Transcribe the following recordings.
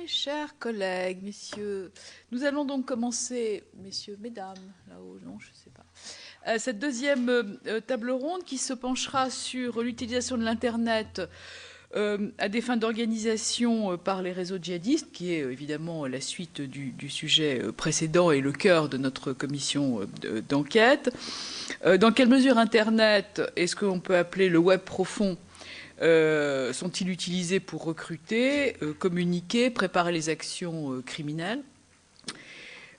Mes chers collègues, messieurs, nous allons donc commencer, messieurs, mesdames, là-haut, non, je ne sais pas, cette deuxième table ronde qui se penchera sur l'utilisation de l'Internet à des fins d'organisation par les réseaux djihadistes, qui est évidemment la suite du sujet précédent et le cœur de notre commission d'enquête. Dans quelle mesure Internet est ce qu'on peut appeler le web profond sont-ils utilisés pour recruter, communiquer, préparer les actions criminelles?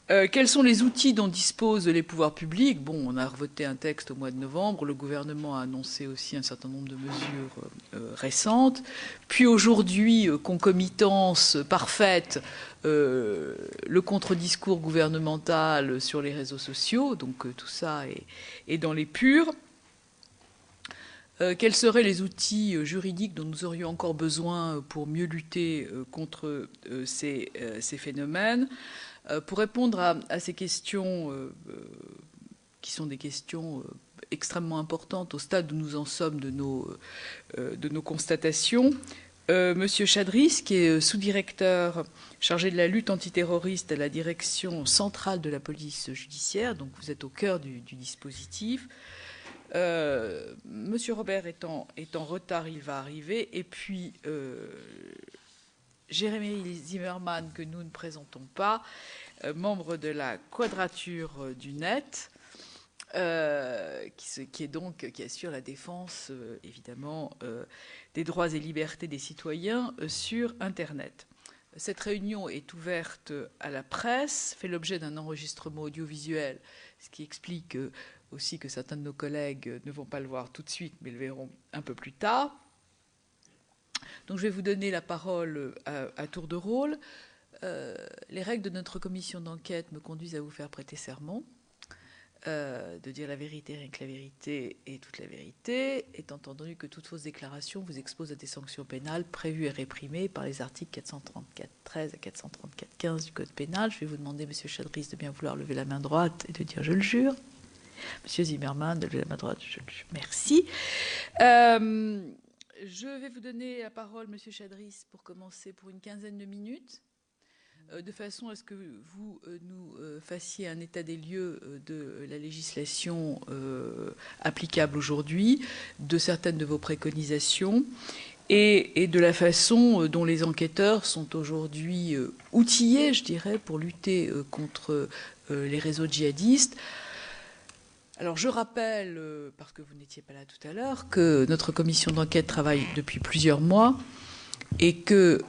Quels sont les outils dont disposent les pouvoirs publics? Bon, on a revoté un texte au mois de novembre, le gouvernement a annoncé aussi un certain nombre de mesures récentes. Puis aujourd'hui, concomitance parfaite, le contre-discours gouvernemental sur les réseaux sociaux, donc tout ça est dans les purs. Quels seraient les outils juridiques dont nous aurions encore besoin pour mieux lutter contre ces phénomènes? Pour répondre à ces questions, qui sont des questions extrêmement importantes au stade où nous en sommes de nos constatations, Monsieur Chadris, qui est sous-directeur chargé de la lutte antiterroriste à la direction centrale de la police judiciaire, donc vous êtes au cœur du dispositif. Monsieur Robert est en retard, il va arriver. Et puis, Jérémy Zimmerman, que nous ne présentons pas, membre de la Quadrature du Net, qui assure la défense, évidemment, des droits et libertés des citoyens sur Internet. Cette réunion est ouverte à la presse, fait l'objet d'un enregistrement audiovisuel, ce qui explique aussi que certains de nos collègues ne vont pas le voir tout de suite, mais le verront un peu plus tard. Donc je vais vous donner la parole à tour de rôle. Les règles de notre commission d'enquête me conduisent à vous faire prêter serment, de dire la vérité, rien que la vérité et toute la vérité, étant entendu que toute fausse déclaration vous expose à des sanctions pénales prévues et réprimées par les articles 434-13 à 434-15 du Code pénal. Je vais vous demander, Monsieur Chadris, de bien vouloir lever la main droite et de dire « je le jure ». Monsieur Zimmerman, de lever la main droite, je le jure. Merci. Je vais vous donner la parole, Monsieur Chadris, pour commencer pour une quinzaine de minutes, de façon à ce que vous nous fassiez un état des lieux de la législation applicable aujourd'hui, de certaines de vos préconisations et de la façon dont les enquêteurs sont aujourd'hui outillés, je dirais, pour lutter contre les réseaux djihadistes. Alors je rappelle, parce que vous n'étiez pas là tout à l'heure, que notre commission d'enquête travaille depuis plusieurs mois et que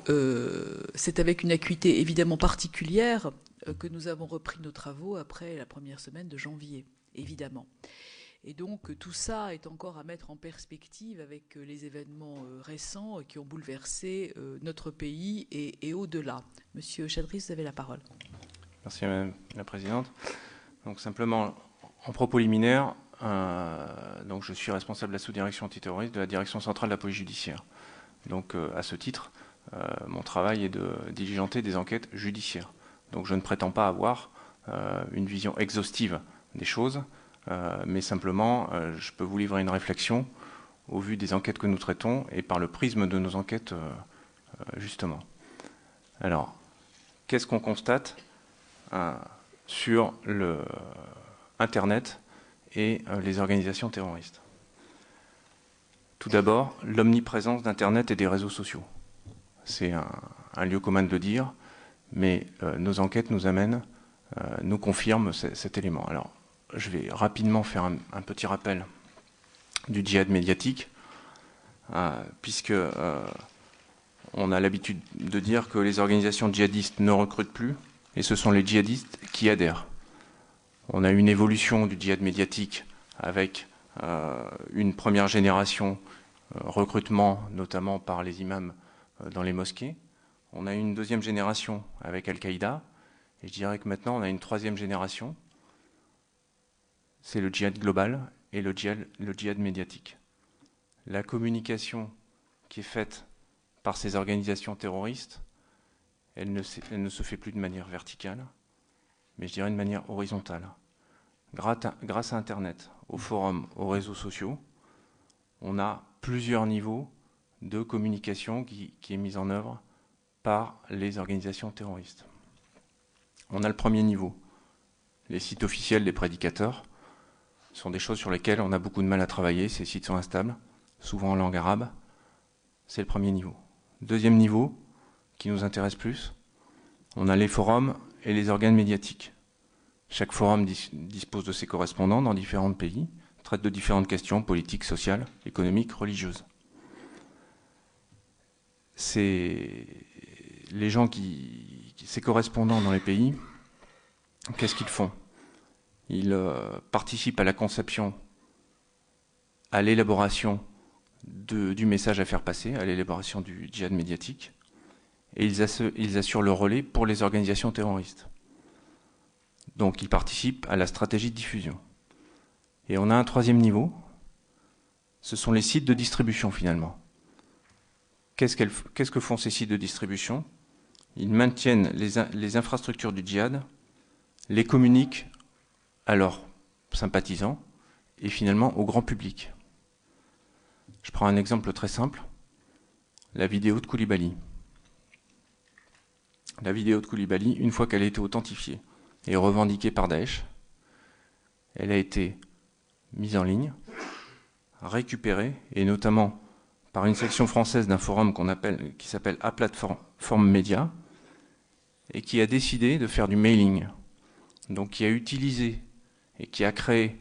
c'est avec une acuité évidemment particulière que nous avons repris nos travaux après la première semaine de janvier, évidemment. Et donc tout ça est encore à mettre en perspective avec les événements récents qui ont bouleversé notre pays et au-delà. Monsieur Chadris, vous avez la parole. Merci Madame la Présidente. Donc simplement, en propos liminaire, donc je suis responsable de la sous-direction antiterroriste de la direction centrale de la police judiciaire. Donc à ce titre, mon travail est de diligenter des enquêtes judiciaires. Donc je ne prétends pas avoir une vision exhaustive des choses, mais simplement je peux vous livrer une réflexion au vu des enquêtes que nous traitons et par le prisme de nos enquêtes justement. Alors, qu'est-ce qu'on constate sur le Internet et les organisations terroristes? Tout d'abord, l'omniprésence d'Internet et des réseaux sociaux. C'est un lieu commun de le dire, mais nos enquêtes nous amènent, nous confirment cet élément. Alors, je vais rapidement faire un petit rappel du djihad médiatique, puisque on a l'habitude de dire que les organisations djihadistes ne recrutent plus, et ce sont les djihadistes qui adhèrent. On a une évolution du djihad médiatique avec une première génération recrutement, notamment par les imams dans les mosquées. On a une deuxième génération avec Al-Qaïda. Et je dirais que maintenant, on a une troisième génération. C'est le djihad global et le djihad médiatique. La communication qui est faite par ces organisations terroristes, elle ne se fait plus de manière verticale, mais je dirais de manière horizontale. Grâce à Internet, aux forums, aux réseaux sociaux, on a plusieurs niveaux de communication qui est mise en œuvre par les organisations terroristes. On a le premier niveau. Les sites officiels des prédicateurs sont des choses sur lesquelles on a beaucoup de mal à travailler. Ces sites sont instables, souvent en langue arabe. C'est le premier niveau. Deuxième niveau, qui nous intéresse plus, on a les forums et les organes médiatiques. Chaque forum dispose de ses correspondants dans différents pays, traite de différentes questions politiques, sociales, économiques, religieuses. Les gens ces correspondants dans les pays, qu'est-ce qu'ils font? Ils participent à la conception, à l'élaboration du message à faire passer, à l'élaboration du djihad médiatique, et ils assurent le relais pour les organisations terroristes. Donc ils participent à la stratégie de diffusion. Et on a un troisième niveau, ce sont les sites de distribution finalement. Qu'est-ce que font ces sites de distribution? Ils maintiennent les infrastructures du djihad, les communiquent à leurs sympathisants et finalement au grand public. Je prends un exemple très simple, la vidéo de Koulibaly. La vidéo de Koulibaly, une fois qu'elle a été authentifiée et revendiquée par Daesh, elle a été mise en ligne, récupérée, et notamment par une section française d'un forum qui s'appelle A Plateforme Média, et qui a décidé de faire du mailing. Donc qui a utilisé et qui a créé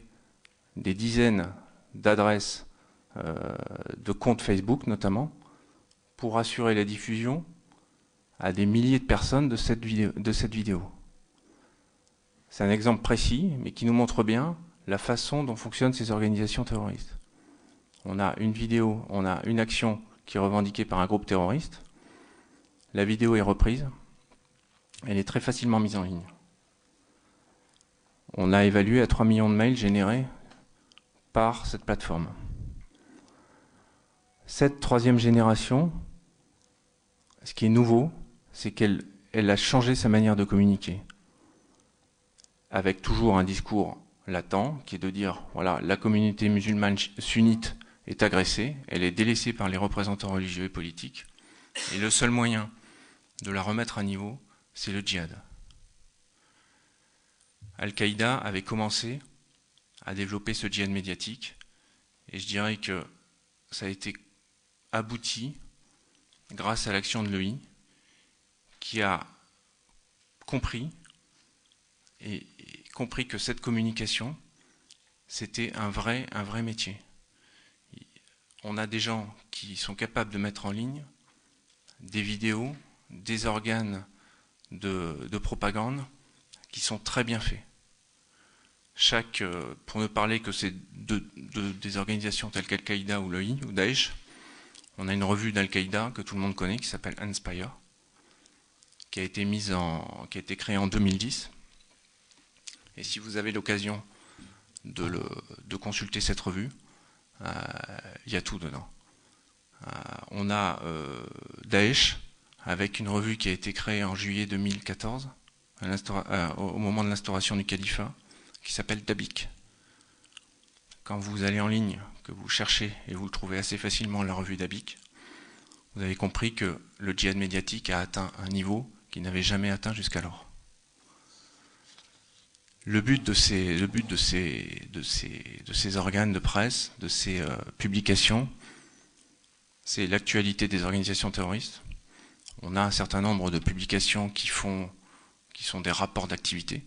des dizaines d'adresses de comptes Facebook notamment, pour assurer la diffusion à des milliers de personnes de cette vidéo. C'est un exemple précis, mais qui nous montre bien la façon dont fonctionnent ces organisations terroristes. On a une vidéo, on a une action qui est revendiquée par un groupe terroriste. La vidéo est reprise. Elle est très facilement mise en ligne. On a évalué à 3 millions de mails générés par cette plateforme. Cette troisième génération, ce qui est nouveau, c'est qu'elle a changé sa manière de communiquer. Avec toujours un discours latent, qui est de dire, voilà, la communauté musulmane sunnite est agressée, elle est délaissée par les représentants religieux et politiques, et le seul moyen de la remettre à niveau, c'est le djihad. Al-Qaïda avait commencé à développer ce djihad médiatique, et je dirais que ça a été abouti grâce à l'action de l'EI, qui a compris que cette communication, c'était un vrai métier. On a des gens qui sont capables de mettre en ligne des vidéos, des organes de propagande qui sont très bien faits. Pour ne parler que c'est des organisations telles qu'Al-Qaïda ou l'EI ou Daesh, on a une revue d'Al-Qaïda que tout le monde connaît qui s'appelle Inspire, qui a été créée en 2010. Et si vous avez l'occasion de consulter cette revue, il y a tout dedans. On a Daesh, avec une revue qui a été créée en juillet 2014, au moment de l'instauration du califat, qui s'appelle Dabiq. Quand vous allez en ligne, que vous cherchez, et vous le trouvez assez facilement, la revue Dabiq, vous avez compris que le djihad médiatique a atteint un niveau qu'il n'avait jamais atteint jusqu'alors. Le but de ces organes de presse, de ces publications, c'est l'actualité des organisations terroristes. On a un certain nombre de publications qui sont des rapports d'activité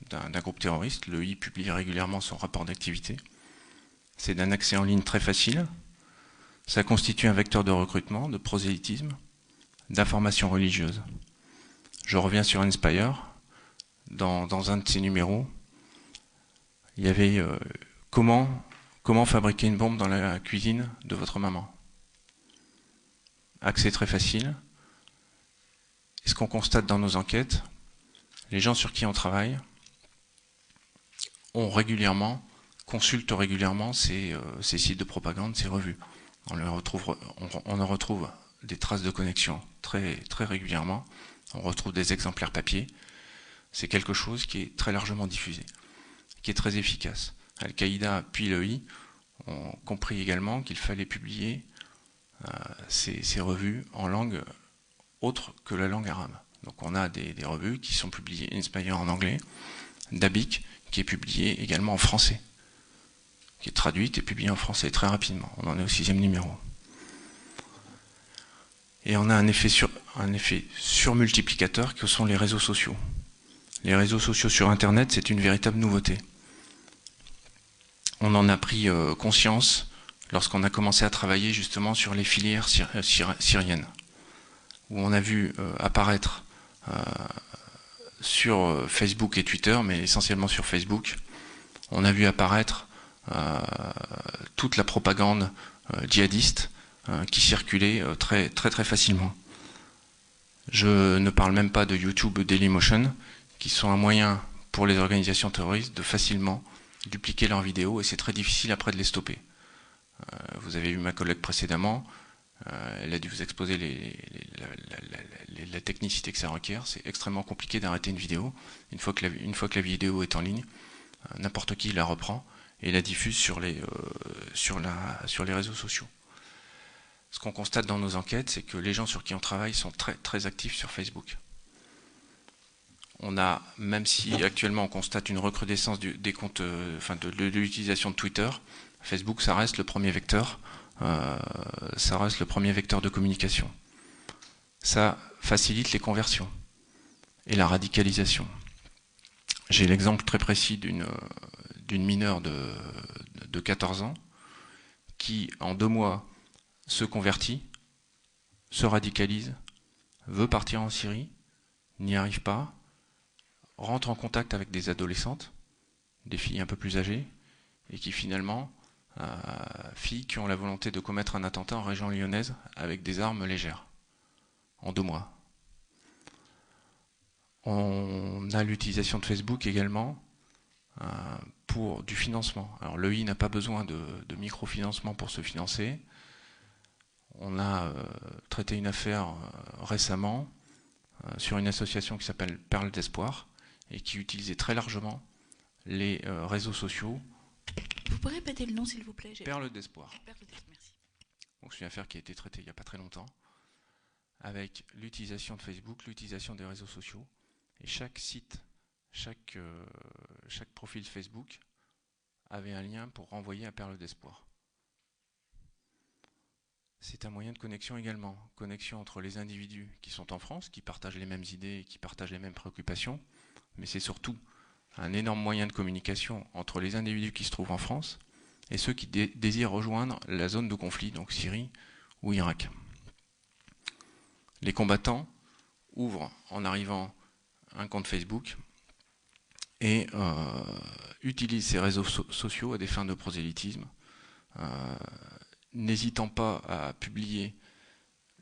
d'un groupe terroriste. L'EI publie régulièrement son rapport d'activité. C'est d'un accès en ligne très facile. Ça constitue un vecteur de recrutement, de prosélytisme, d'information religieuse. Je reviens sur Inspire. Dans un de ces numéros, il y avait comment fabriquer une bombe dans la cuisine de votre maman. Accès très facile. Et ce qu'on constate dans nos enquêtes, les gens sur qui on travaille consultent régulièrement ces sites de propagande, ces revues. On en retrouve des traces de connexion très régulièrement. On retrouve des exemplaires papier. C'est quelque chose qui est très largement diffusé, qui est très efficace. Al-Qaïda puis l'EI ont compris également qu'il fallait publier ces revues en langue autre que la langue arabe. Donc on a des revues qui sont publiées Inspire en anglais, Dabiq qui est publié également en français, qui est traduite et publiée en français très rapidement. On en est au 6e numéro. Et on a un effet surmultiplicateur que sont les réseaux sociaux. Les réseaux sociaux sur Internet, c'est une véritable nouveauté. On en a pris conscience lorsqu'on a commencé à travailler justement sur les filières syriennes, où on a vu apparaître sur Facebook et Twitter, mais essentiellement sur Facebook, on a vu apparaître toute la propagande djihadiste qui circulait très facilement. Je ne parle même pas de YouTube ou Dailymotion, qui sont un moyen pour les organisations terroristes de facilement dupliquer leurs vidéos, et c'est très difficile après de les stopper. Vous avez vu ma collègue précédemment, elle a dû vous exposer la technicité que ça requiert. C'est extrêmement compliqué d'arrêter une vidéo. Une fois que la vidéo est en ligne, n'importe qui la reprend et la diffuse sur les réseaux sociaux. Ce qu'on constate dans nos enquêtes, c'est que les gens sur qui on travaille sont très actifs sur Facebook. On a, même si actuellement on constate une recrudescence des comptes, de l'utilisation de Twitter, Facebook, ça reste le premier vecteur. Ça reste le premier vecteur de communication. Ça facilite les conversions et la radicalisation. J'ai l'exemple très précis d'une mineure de 14 ans qui, en 2 mois, se convertit, se radicalise, veut partir en Syrie, n'y arrive pas, rentre en contact avec des adolescentes, des filles un peu plus âgées, et qui finalement, filles qui ont la volonté de commettre un attentat en région lyonnaise avec des armes légères, en 2 mois. On a l'utilisation de Facebook également pour du financement. Alors l'EI n'a pas besoin de microfinancement pour se financer. On a traité une affaire récemment sur une association qui s'appelle Perle d'Espoir et qui utilisait très largement les réseaux sociaux. Vous pourrez répéter le nom, s'il vous plaît? Perle d'Espoir. Merci. Donc c'est une affaire qui a été traitée il n'y a pas très longtemps, avec l'utilisation de Facebook, l'utilisation des réseaux sociaux, et chaque site, chaque profil Facebook avait un lien pour renvoyer à Perle d'Espoir. C'est un moyen de connexion également, connexion entre les individus qui sont en France, qui partagent les mêmes idées, qui partagent les mêmes préoccupations, mais c'est surtout un énorme moyen de communication entre les individus qui se trouvent en France et ceux qui désirent rejoindre la zone de conflit, donc Syrie ou Irak. Les combattants ouvrent en arrivant un compte Facebook et utilisent ces réseaux sociaux à des fins de prosélytisme, n'hésitant pas à publier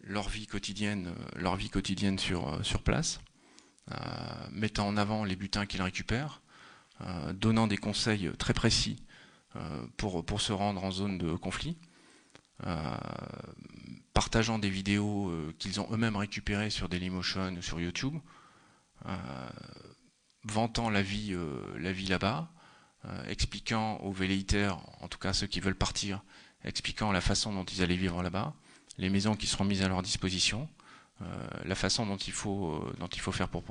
leur vie quotidienne sur place, mettant en avant les butins qu'ils récupèrent, donnant des conseils très précis pour se rendre en zone de conflit, partageant des vidéos qu'ils ont eux-mêmes récupérées sur Dailymotion ou sur YouTube, vantant la vie là-bas, expliquant aux velléitaires, en tout cas ceux qui veulent partir, expliquant la façon dont ils allaient vivre là-bas, les maisons qui seront mises à leur disposition, la façon dont il faut faire pour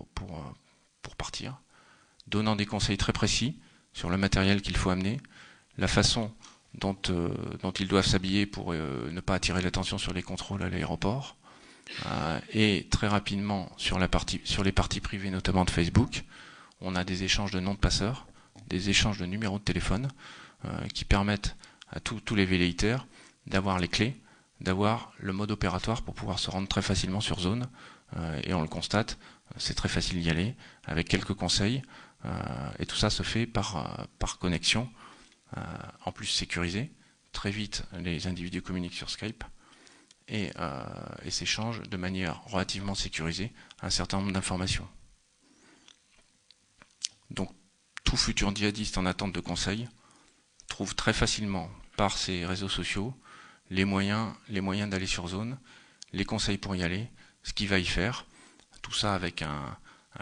partir, donnant des conseils très précis sur le matériel qu'il faut amener, la façon dont ils doivent s'habiller pour ne pas attirer l'attention sur les contrôles à l'aéroport, et très rapidement sur les parties privées, notamment de Facebook, on a des échanges de noms de passeurs, des échanges de numéros de téléphone qui permettent à tous les velléitaires d'avoir les clés, d'avoir le mode opératoire pour pouvoir se rendre très facilement sur zone, et on le constate, c'est très facile d'y aller, avec quelques conseils, et tout ça se fait par connexion, en plus sécurisée. Très vite, les individus communiquent sur Skype, et s'échangent de manière relativement sécurisée un certain nombre d'informations. Donc, tout futur djihadiste en attente de conseils trouve très facilement par ces réseaux sociaux les moyens d'aller sur zone, les conseils pour y aller, ce qu'il va y faire, tout ça avec un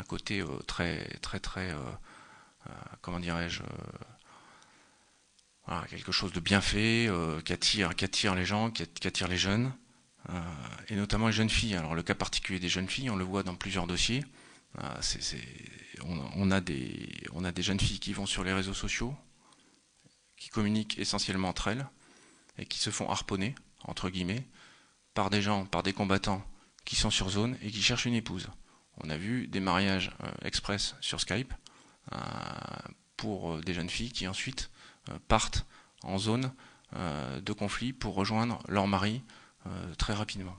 côté très comment dirais-je, voilà, quelque chose de bien fait, qui attire les gens, qui attire les jeunes, et notamment les jeunes filles. Alors le cas particulier des jeunes filles, on le voit dans plusieurs dossiers. On a des jeunes filles qui vont sur les réseaux sociaux, qui communiquent essentiellement entre elles, et qui se font harponner, entre guillemets, par des gens, par des combattants qui sont sur zone et qui cherchent une épouse. On a vu des mariages express sur Skype pour des jeunes filles qui ensuite partent en zone de conflit pour rejoindre leur mari très rapidement.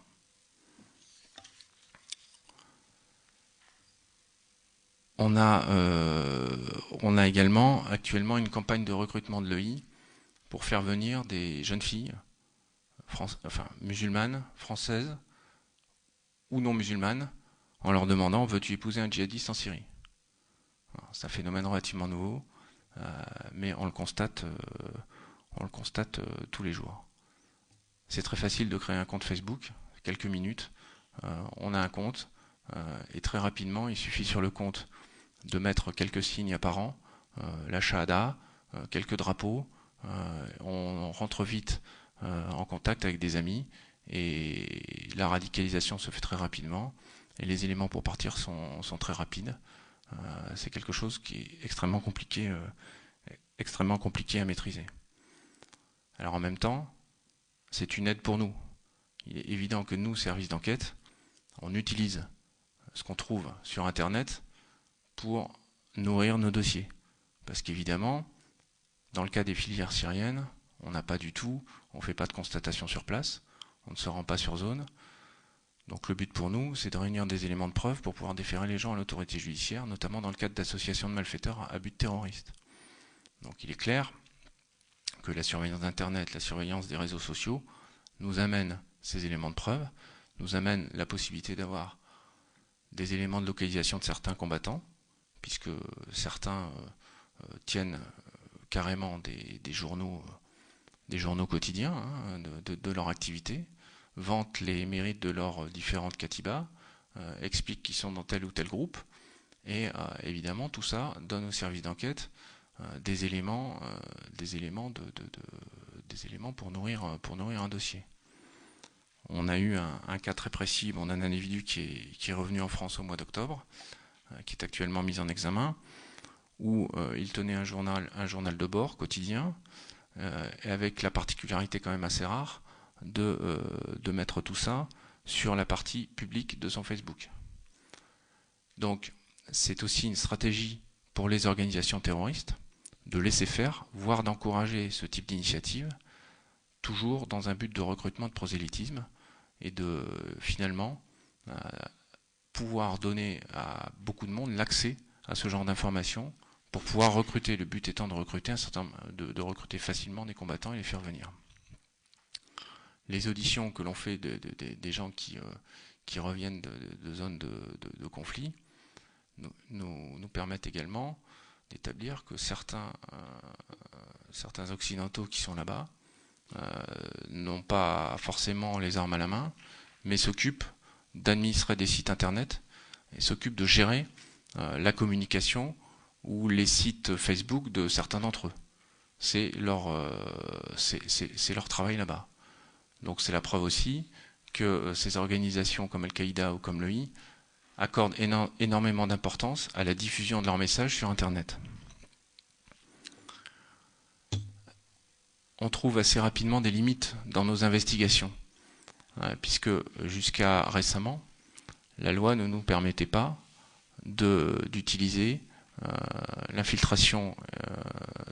On a également actuellement une campagne de recrutement de l'EI pour faire venir des jeunes filles musulmanes, françaises ou non musulmanes, en leur demandant « veux-tu épouser un djihadiste en Syrie ?» C'est un phénomène relativement nouveau, mais on le constate tous les jours. C'est très facile de créer un compte Facebook, quelques minutes, on a un compte, et très rapidement, il suffit sur le compte de mettre quelques signes apparents, la shahada, quelques drapeaux, on rentre vite en contact avec des amis, et la radicalisation se fait très rapidement, et les éléments pour partir sont très rapides. C'est quelque chose qui est extrêmement compliqué à maîtriser. Alors en même temps, c'est une aide pour nous. Il est évident que nous, services d'enquête, on utilise ce qu'on trouve sur Internet pour nourrir nos dossiers. Parce qu'évidemment, dans le cas des filières syriennes, on n'a pas du tout, on ne fait pas de constatation sur place, on ne se rend pas sur zone. Donc le but pour nous, c'est de réunir des éléments de preuve pour pouvoir déférer les gens à l'autorité judiciaire, notamment dans le cadre d'associations de malfaiteurs à but terroriste. Donc il est clair que la surveillance d'Internet, la surveillance des réseaux sociaux, nous amène ces éléments de preuve, nous amène la possibilité d'avoir des éléments de localisation de certains combattants, puisque certains tiennent carrément des journaux quotidiens de leur activité, vantent les mérites de leurs différentes katibas, expliquent qu'ils sont dans tel ou tel groupe, et évidemment tout ça donne au service d'enquête des éléments pour nourrir un dossier. On a eu un cas très précis d'un individu qui est revenu en France au mois d'octobre, qui est actuellement mis en examen, où il tenait un journal de bord quotidien, et avec la particularité quand même assez rare de mettre tout ça sur la partie publique de son Facebook. Donc c'est aussi une stratégie pour les organisations terroristes de laisser faire, voire d'encourager ce type d'initiative, toujours dans un but de recrutement de prosélytisme et de finalement pouvoir donner à beaucoup de monde l'accès à ce genre d'informations pour pouvoir recruter. Le but étant de recruter de recruter facilement des combattants et les faire venir. Les auditions que l'on fait des gens qui reviennent de zones de conflit nous permettent également d'établir que certains occidentaux qui sont là-bas n'ont pas forcément les armes à la main, mais s'occupent d'administrer des sites internet et s'occupent de gérer la communication ou les sites Facebook de certains d'entre eux. C'est leur travail là-bas. Donc c'est la preuve aussi que ces organisations comme Al-Qaïda ou comme l'EI accordent énormément d'importance à la diffusion de leurs messages sur Internet. On trouve assez rapidement des limites dans nos investigations, puisque jusqu'à récemment, la loi ne nous permettait pas d'utiliser l'infiltration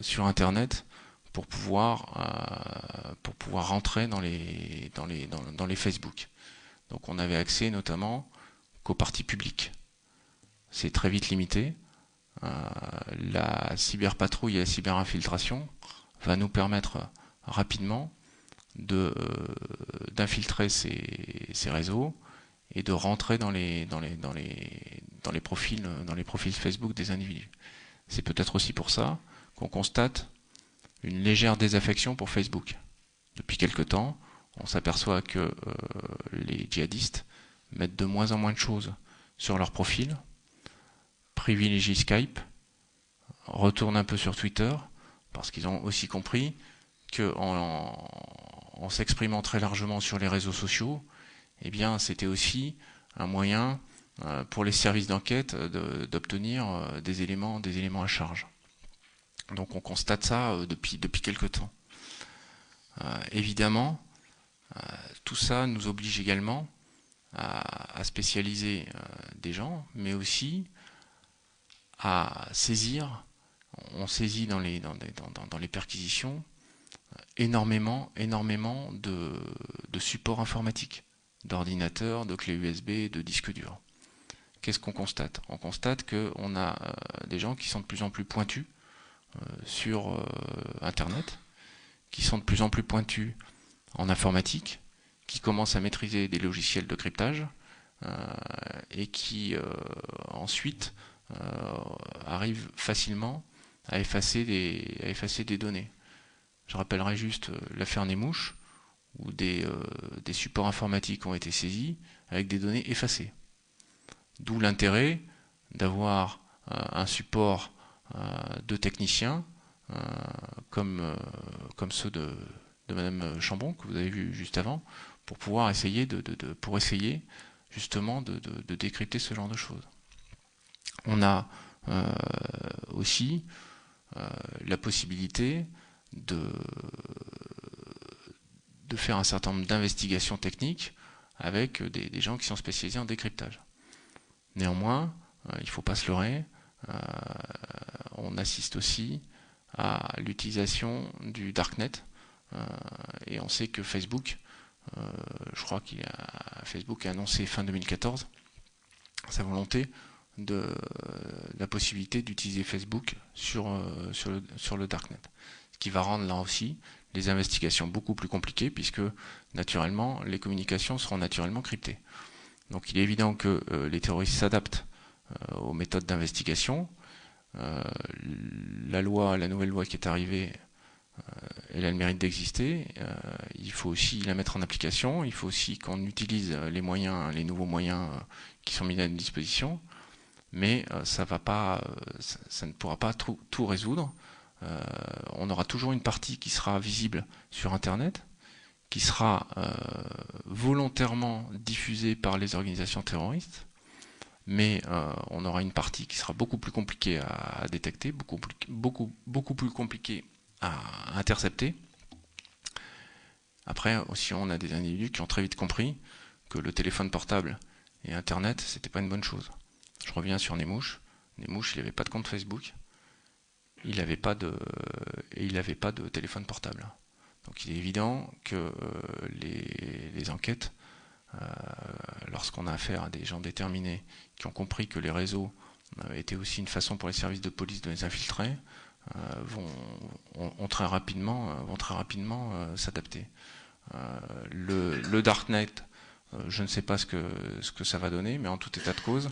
sur Internet pour pouvoir rentrer dans les Facebook. Donc on avait accès notamment qu'aux parties publiques. C'est très vite limité. La cyberpatrouille et la cyberinfiltration va nous permettre rapidement d'infiltrer ces réseaux et de rentrer dans les profils Facebook des individus. C'est peut-être aussi pour ça qu'on constate une légère désaffection pour Facebook. Depuis quelque temps, on s'aperçoit que les djihadistes mettent de moins en moins de choses sur leur profil, privilégient Skype, retournent un peu sur Twitter, parce qu'ils ont aussi compris qu'en s'exprimant très largement sur les réseaux sociaux, eh bien, c'était aussi un moyen pour les services d'enquête d'obtenir des éléments à charge. Donc on constate ça depuis quelque temps. Évidemment, tout ça nous oblige également à spécialiser des gens, mais aussi à saisir, on saisit dans les perquisitions énormément de supports informatiques, d'ordinateurs, de clés USB, de disques durs. Qu'est-ce qu'on constate? On constate qu'on a des gens qui sont de plus en plus pointus sur Internet, qui sont de plus en plus pointus en informatique, qui commencent à maîtriser des logiciels de cryptage et qui ensuite arrivent facilement à effacer des données. Je rappellerai juste l'affaire Nemouche, où des supports informatiques ont été saisis avec des données effacées. D'où l'intérêt d'avoir un support de techniciens comme ceux de Madame Chambon, que vous avez vu juste avant, pour pouvoir essayer justement de décrypter ce genre de choses. On a aussi la possibilité de faire un certain nombre d'investigations techniques avec des gens qui sont spécialisés en décryptage. Néanmoins, il ne faut pas se leurrer, on assiste aussi à l'utilisation du Darknet, et on sait que Facebook, je crois Facebook a annoncé fin 2014 sa volonté de la possibilité d'utiliser Facebook sur le Darknet. Ce qui va rendre là aussi les investigations beaucoup plus compliquées, puisque naturellement les communications seront naturellement cryptées. Donc il est évident que les terroristes s'adaptent aux méthodes d'investigation. La nouvelle loi qui est arrivée, elle a le mérite d'exister. Il faut aussi la mettre en application. Il faut aussi qu'on utilise les nouveaux moyens qui sont mis à notre disposition. Mais ça ne pourra pas tout résoudre. On aura toujours une partie qui sera visible sur Internet, qui sera volontairement diffusée par les organisations terroristes, mais on aura une partie qui sera beaucoup plus compliquée à détecter, beaucoup plus compliquée à intercepter. Après aussi, on a des individus qui ont très vite compris que le téléphone portable et Internet, c'était pas une bonne chose. Je reviens sur Nemouche. Nemouche, il n'avait pas de compte Facebook. Il n'avait pas de téléphone portable. Donc il est évident que les enquêtes, lorsqu'on a affaire à des gens déterminés qui ont compris que les réseaux étaient aussi une façon pour les services de police de les infiltrer, vont très rapidement s'adapter. Le Darknet, je ne sais pas ce que ça va donner, mais en tout état de cause,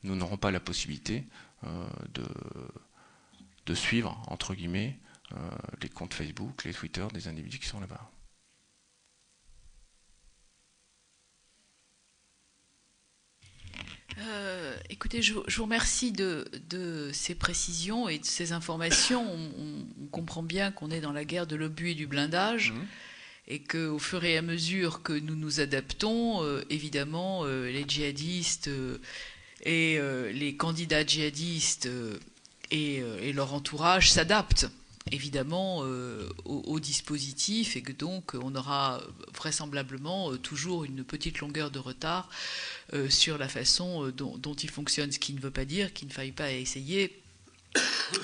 nous n'aurons pas la possibilité de suivre, entre guillemets, les comptes Facebook, les Twitter des individus qui sont là-bas. Écoutez, je vous remercie de ces précisions et de ces informations. On comprend bien qu'on est dans la guerre de l'obus et du blindage, et qu'au fur et à mesure que nous nous adaptons, évidemment, les djihadistes et les candidats djihadistes et leur entourage s'adaptent évidemment au dispositif, et que donc on aura vraisemblablement toujours une petite longueur de retard sur la façon dont il fonctionne, ce qui ne veut pas dire qu'il ne faille pas essayer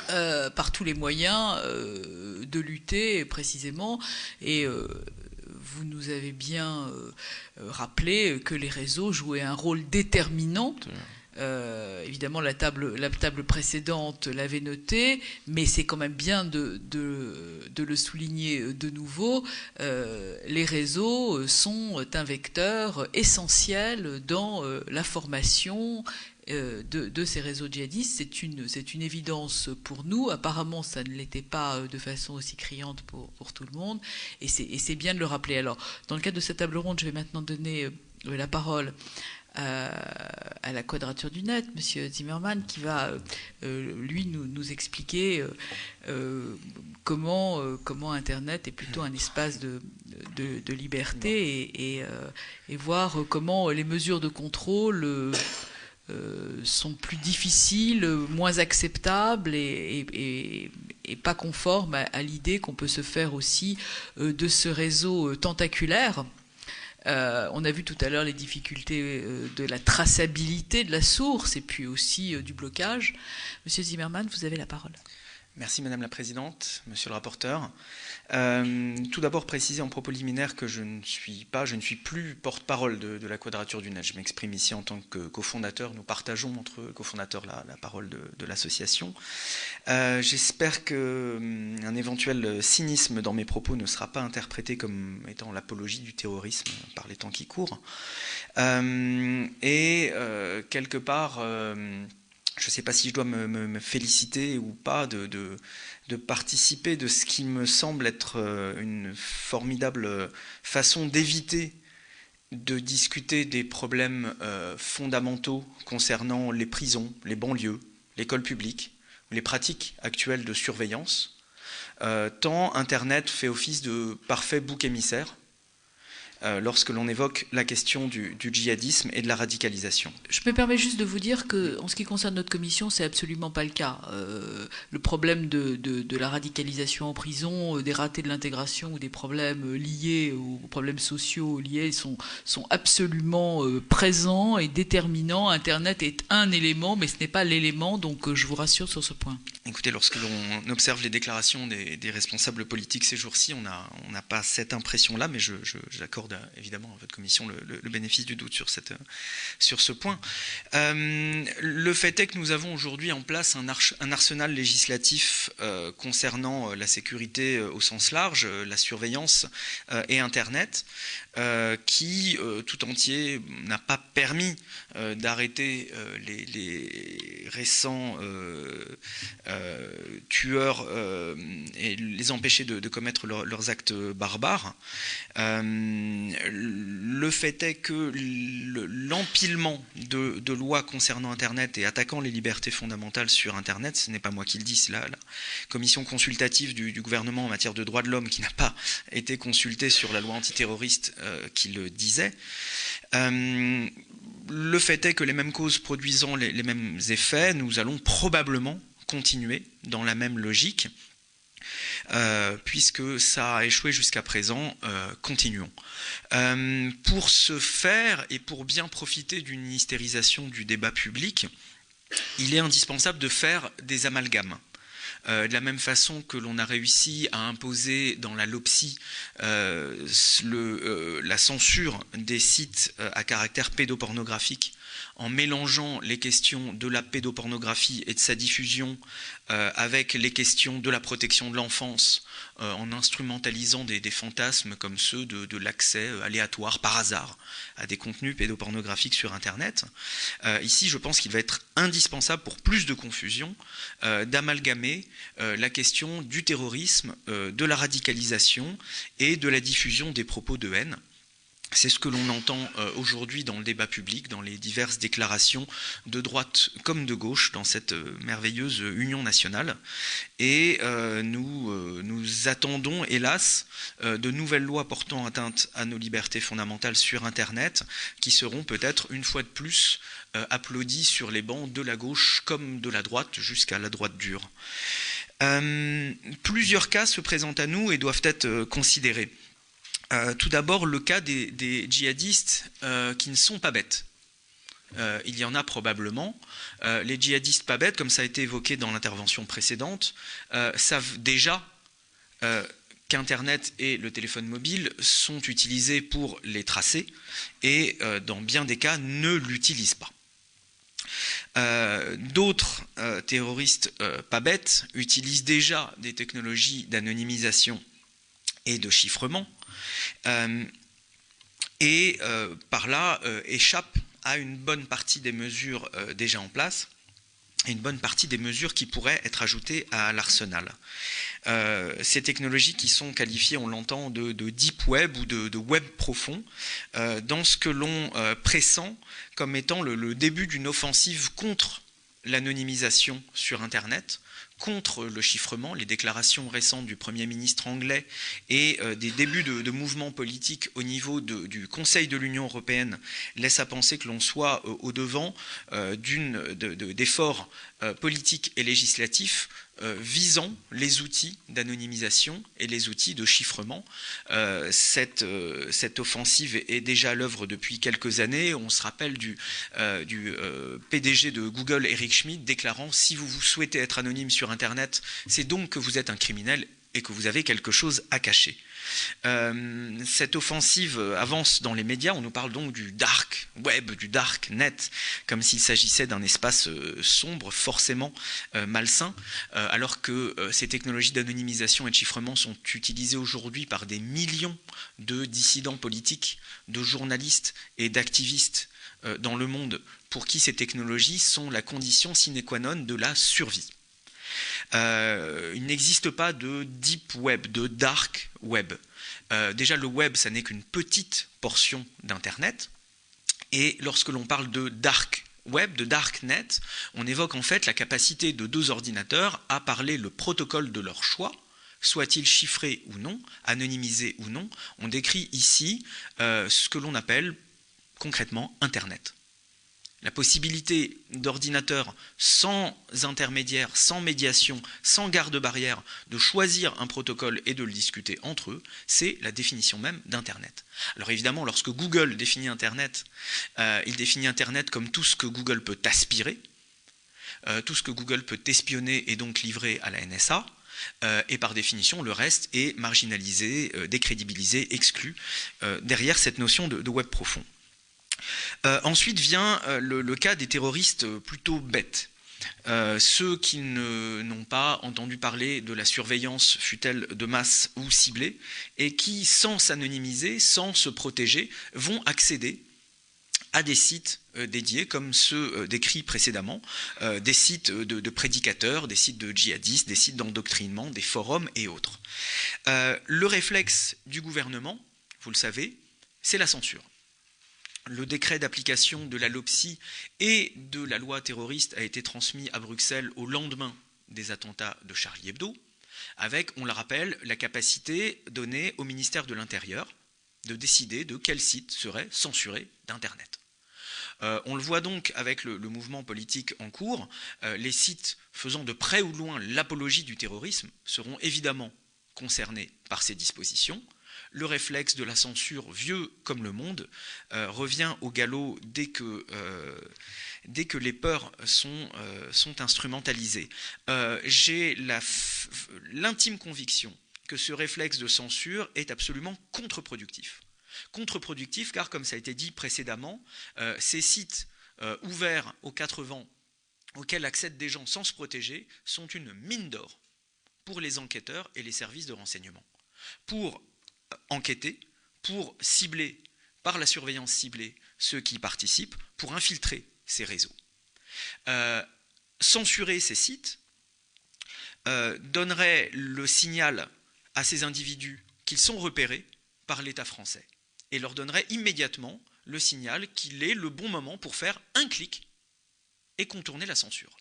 par tous les moyens de lutter précisément. Et vous nous avez bien rappelé que les réseaux jouaient un rôle déterminant. Évidemment, la table précédente l'avait noté, mais c'est quand même bien de le souligner de nouveau. Les réseaux sont un vecteur essentiel dans la formation de ces réseaux djihadistes. C'est une évidence pour nous. Apparemment, ça ne l'était pas de façon aussi criante pour tout le monde, et c'est bien de le rappeler. Alors, dans le cadre de cette table ronde, je vais maintenant donner la parole à la Quadrature du Net, M. Zimmermann, qui va, lui, nous expliquer comment Internet est plutôt un espace de liberté et voir comment les mesures de contrôle sont plus difficiles, moins acceptables et pas conformes à l'idée qu'on peut se faire aussi de ce réseau tentaculaire. On a vu tout à l'heure les difficultés de la traçabilité de la source et puis aussi du blocage. Monsieur Zimmermann, vous avez la parole. Merci Madame la Présidente, Monsieur le rapporteur. Tout d'abord préciser en propos liminaire que je ne suis plus porte-parole de la Quadrature du Net. Je m'exprime ici en tant que cofondateur. Nous partageons entre cofondateurs la parole de l'association. J'espère qu'un éventuel cynisme dans mes propos ne sera pas interprété comme étant l'apologie du terrorisme par les temps qui courent. Quelque part... je ne sais pas si je dois me féliciter ou pas de participer de ce qui me semble être une formidable façon d'éviter de discuter des problèmes fondamentaux concernant les prisons, les banlieues, l'école publique, les pratiques actuelles de surveillance. Tant Internet fait office de parfait bouc émissaire lorsque l'on évoque la question du djihadisme et de la radicalisation. Je me permets juste de vous dire qu'en ce qui concerne notre commission, c'est absolument pas le cas. Le problème de la radicalisation en prison, des ratés de l'intégration ou des problèmes liés aux problèmes sociaux liés sont absolument présents et déterminants. Internet est un élément, mais ce n'est pas l'élément, donc je vous rassure sur ce point. Écoutez, lorsque l'on observe les déclarations des responsables politiques ces jours-ci, on n'a pas cette impression-là, mais j'accorde évidemment à votre commission le bénéfice du doute sur ce point. Le fait est que nous avons aujourd'hui en place un arsenal législatif concernant la sécurité au sens large, la surveillance et Internet, qui tout entier n'a pas permis d'arrêter les récents tueurs et les empêcher de commettre leurs actes barbares. Le fait est que l'empilement de lois concernant Internet et attaquant les libertés fondamentales sur Internet, ce n'est pas moi qui le dis, c'est la commission consultative du gouvernement en matière de droits de l'homme qui n'a pas été consultée sur la loi antiterroriste qui le disait. Le fait est que les mêmes causes produisant les mêmes effets, nous allons probablement continuer dans la même logique. Puisque ça a échoué jusqu'à présent, continuons. Pour ce faire et pour bien profiter d'une hystérisation du débat public, il est indispensable de faire des amalgames. De la même façon que l'on a réussi à imposer dans la LOPSI la censure des sites à caractère pédopornographique en mélangeant les questions de la pédopornographie et de sa diffusion avec les questions de la protection de l'enfance, en instrumentalisant des fantasmes comme ceux de l'accès aléatoire par hasard à des contenus pédopornographiques sur Internet. Ici, je pense qu'il va être indispensable pour plus de confusion d'amalgamer la question du terrorisme, de la radicalisation et de la diffusion des propos de haine. C'est ce que l'on entend aujourd'hui dans le débat public, dans les diverses déclarations de droite comme de gauche dans cette merveilleuse union nationale. Et nous attendons, hélas, de nouvelles lois portant atteinte à nos libertés fondamentales sur Internet, qui seront peut-être une fois de plus applaudies sur les bancs de la gauche comme de la droite, jusqu'à la droite dure. Plusieurs cas se présentent à nous et doivent être considérés. Tout d'abord, le cas des djihadistes qui ne sont pas bêtes. Il y en a probablement. Les djihadistes pas bêtes, comme ça a été évoqué dans l'intervention précédente, savent déjà qu'Internet et le téléphone mobile sont utilisés pour les tracer et, dans bien des cas, ne l'utilisent pas. D'autres terroristes pas bêtes utilisent déjà des technologies d'anonymisation et de chiffrement, par là échappe à une bonne partie des mesures déjà en place et une bonne partie des mesures qui pourraient être ajoutées à l'arsenal. Ces technologies qui sont qualifiées, on l'entend, de deep web ou de web profond, dans ce que l'on pressent comme étant le début d'une offensive contre l'anonymisation sur Internet, contre le chiffrement. Les déclarations récentes du Premier ministre anglais et des débuts de mouvements politiques au niveau du Conseil de l'Union européenne laissent à penser que l'on soit au devant d'efforts politiques et législatifs visant les outils d'anonymisation et les outils de chiffrement. Cette offensive est déjà à l'œuvre depuis quelques années. On se rappelle du PDG de Google, Eric Schmidt, déclarant « Si vous souhaitez être anonyme sur Internet, c'est donc que vous êtes un criminel et que vous avez quelque chose à cacher ». Cette offensive avance dans les médias. On nous parle donc du dark web, du dark net, comme s'il s'agissait d'un espace sombre, forcément malsain, alors que ces technologies d'anonymisation et de chiffrement sont utilisées aujourd'hui par des millions de dissidents politiques, de journalistes et d'activistes dans le monde, pour qui ces technologies sont la condition sine qua non de la survie. Il n'existe pas de deep web, de dark web. Déjà, le web, ça n'est qu'une petite portion d'Internet. Et lorsque l'on parle de dark web, de darknet, on évoque en fait la capacité de deux ordinateurs à parler le protocole de leur choix, soit-il chiffré ou non, anonymisé ou non. On décrit ici ce que l'on appelle concrètement Internet. La possibilité d'ordinateurs sans intermédiaire, sans médiation, sans garde-barrière, de choisir un protocole et de le discuter entre eux, c'est la définition même d'Internet. Alors évidemment, lorsque Google définit Internet, il définit Internet comme tout ce que Google peut aspirer, tout ce que Google peut espionner et donc livrer à la NSA, et par définition, le reste est marginalisé, décrédibilisé, exclu derrière cette notion de web profond. Ensuite vient le cas des terroristes plutôt bêtes. Ceux qui n'ont pas entendu parler de la surveillance, fût-elle de masse ou ciblée, et qui, sans s'anonymiser, sans se protéger, vont accéder à des sites dédiés comme ceux décrits précédemment, des sites de prédicateurs, des sites de djihadistes, des sites d'endoctrinement, des forums et autres. Le réflexe du gouvernement, vous le savez, c'est la censure. Le décret d'application de la LOPSI et de la loi terroriste a été transmis à Bruxelles au lendemain des attentats de Charlie Hebdo, avec, on le rappelle, la capacité donnée au ministère de l'Intérieur de décider de quel site serait censuré d'Internet. On le voit donc avec le mouvement politique en cours, les sites faisant de près ou de loin l'apologie du terrorisme seront évidemment concernés par ces dispositions. Le réflexe de la censure, vieux comme le monde, revient au galop dès que les peurs sont instrumentalisées. J'ai l'intime conviction que ce réflexe de censure est absolument contre-productif. Contre-productif car, comme ça a été dit précédemment, ces sites ouverts aux quatre vents, auxquels accèdent des gens sans se protéger, sont une mine d'or pour les enquêteurs et les services de renseignement. Pour enquêter, pour cibler par la surveillance ciblée ceux qui y participent, pour infiltrer ces réseaux. Censurer ces sites donnerait le signal à ces individus qu'ils sont repérés par l'État français et leur donnerait immédiatement le signal qu'il est le bon moment pour faire un clic et contourner la censure.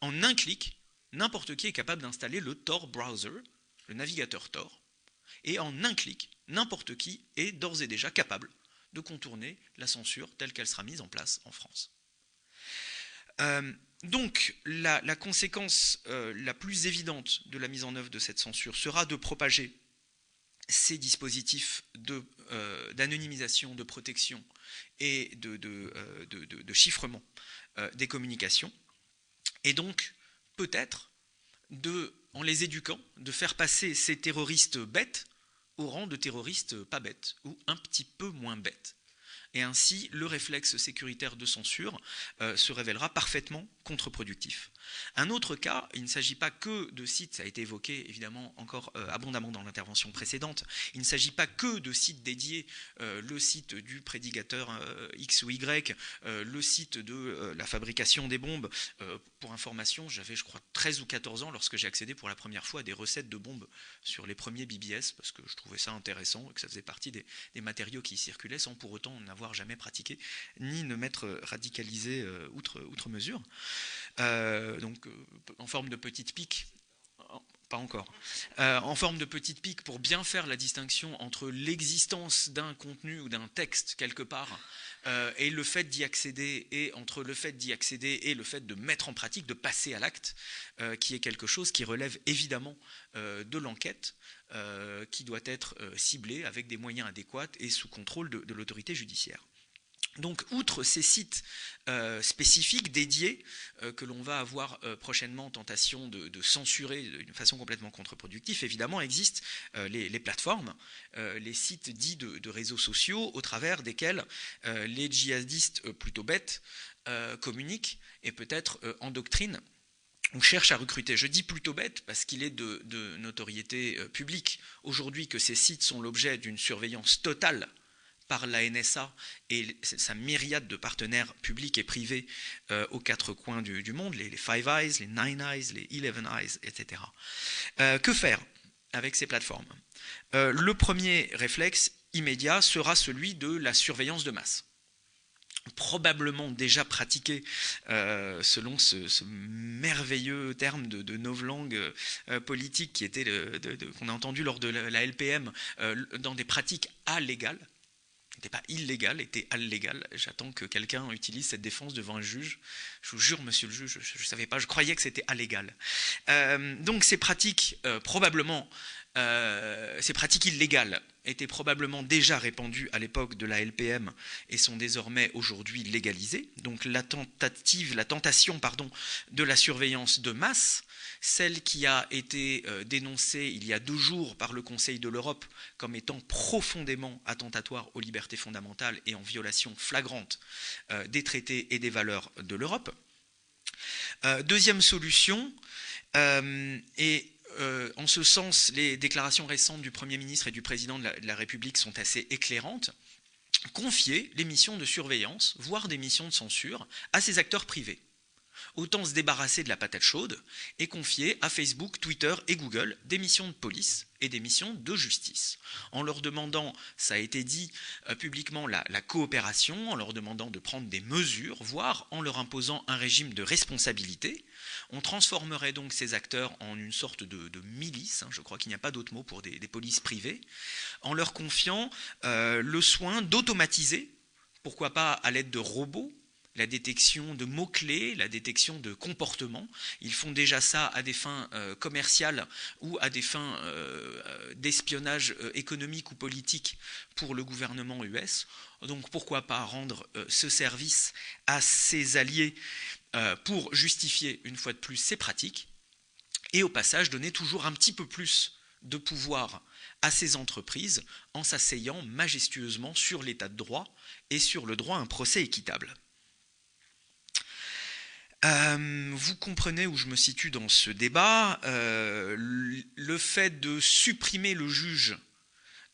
En un clic, n'importe qui est capable d'installer le Tor browser, le navigateur Tor, et en un clic, n'importe qui est d'ores et déjà capable de contourner la censure telle qu'elle sera mise en place en France. Donc, la conséquence la plus évidente de la mise en œuvre de cette censure sera de propager ces dispositifs d'anonymisation, de protection et de chiffrement des communications, et donc peut-être, en les éduquant, de faire passer ces terroristes bêtes au rang de terroristes pas bêtes, ou un petit peu moins bêtes. et ainsi le réflexe sécuritaire de censure se révélera parfaitement contre-productif. Un autre cas, il ne s'agit pas que de sites, ça a été évoqué évidemment encore abondamment dans l'intervention précédente, il ne s'agit pas que de sites dédiés, le site du prédicateur X ou Y, le site de la fabrication des bombes. Pour information, j'avais je crois 13 ou 14 ans lorsque j'ai accédé pour la première fois à des recettes de bombes sur les premiers BBS, parce que je trouvais ça intéressant et que ça faisait partie des matériaux qui y circulaient sans pour autant n'avoir jamais pratiqué, ni ne m'être radicalisé outre mesure. Donc en forme de petite pique, pas encore, en forme de petite pique pour bien faire la distinction entre l'existence d'un contenu ou d'un texte quelque part et le fait d'y accéder, et entre le fait d'y accéder et le fait de mettre en pratique, de passer à l'acte, qui est quelque chose qui relève évidemment de l'enquête, qui doit être ciblée avec des moyens adéquats et sous contrôle de l'autorité judiciaire. Donc, outre ces sites spécifiques, dédiés, que l'on va avoir prochainement tentation de censurer d'une façon complètement contre-productive, évidemment, existent les plateformes, les sites dits de réseaux sociaux, au travers desquels les djihadistes plutôt bêtes communiquent et peut-être endoctrinent. On cherche à recruter. Je dis plutôt bête parce qu'il est de notoriété publique aujourd'hui que ces sites sont l'objet d'une surveillance totale par la NSA et sa myriade de partenaires publics et privés aux quatre coins du monde, les Five Eyes, les Nine Eyes, les 11 Eyes, etc. Que faire avec ces plateformes ? Le premier réflexe immédiat sera celui de la surveillance de masse. Probablement déjà pratiqué selon ce merveilleux terme de novlangue politique qui était qu'on a entendu lors de la LPM dans des pratiques allégales. N'était pas illégal, était allégal. J'attends que quelqu'un utilise cette défense devant un juge. Je vous jure, monsieur le juge, je ne savais pas, je croyais que c'était allégal. Donc ces pratiques, ces pratiques illégales étaient probablement déjà répandues à l'époque de la LPM et sont désormais aujourd'hui légalisées. Donc la tentation de la surveillance de masse, celle qui a été dénoncée il y a 2 jours par le Conseil de l'Europe comme étant profondément attentatoire aux libertés fondamentales et en violation flagrante des traités et des valeurs de l'Europe. Deuxième solution, en ce sens, les déclarations récentes du Premier ministre et du Président de la République sont assez éclairantes. Confier les missions de surveillance, voire des missions de censure, à ces acteurs privés. Autant se débarrasser de la patate chaude et confier à Facebook, Twitter et Google des missions de police et des missions de justice. En leur demandant, ça a été dit publiquement, la coopération, en leur demandant de prendre des mesures, voire en leur imposant un régime de responsabilité. On transformerait donc ces acteurs en une sorte de milice, je crois qu'il n'y a pas d'autre mot pour des polices privées, en leur confiant le soin d'automatiser, pourquoi pas à l'aide de robots, la détection de mots-clés, la détection de comportements. Ils font déjà ça à des fins commerciales ou à des fins d'espionnage économique ou politique pour le gouvernement US. Donc pourquoi pas rendre ce service à ses alliés pour justifier une fois de plus ces pratiques et au passage donner toujours un petit peu plus de pouvoir à ces entreprises en s'asseyant majestueusement sur l'état de droit et sur le droit à un procès équitable. Vous comprenez où je me situe dans ce débat. Le fait de supprimer le juge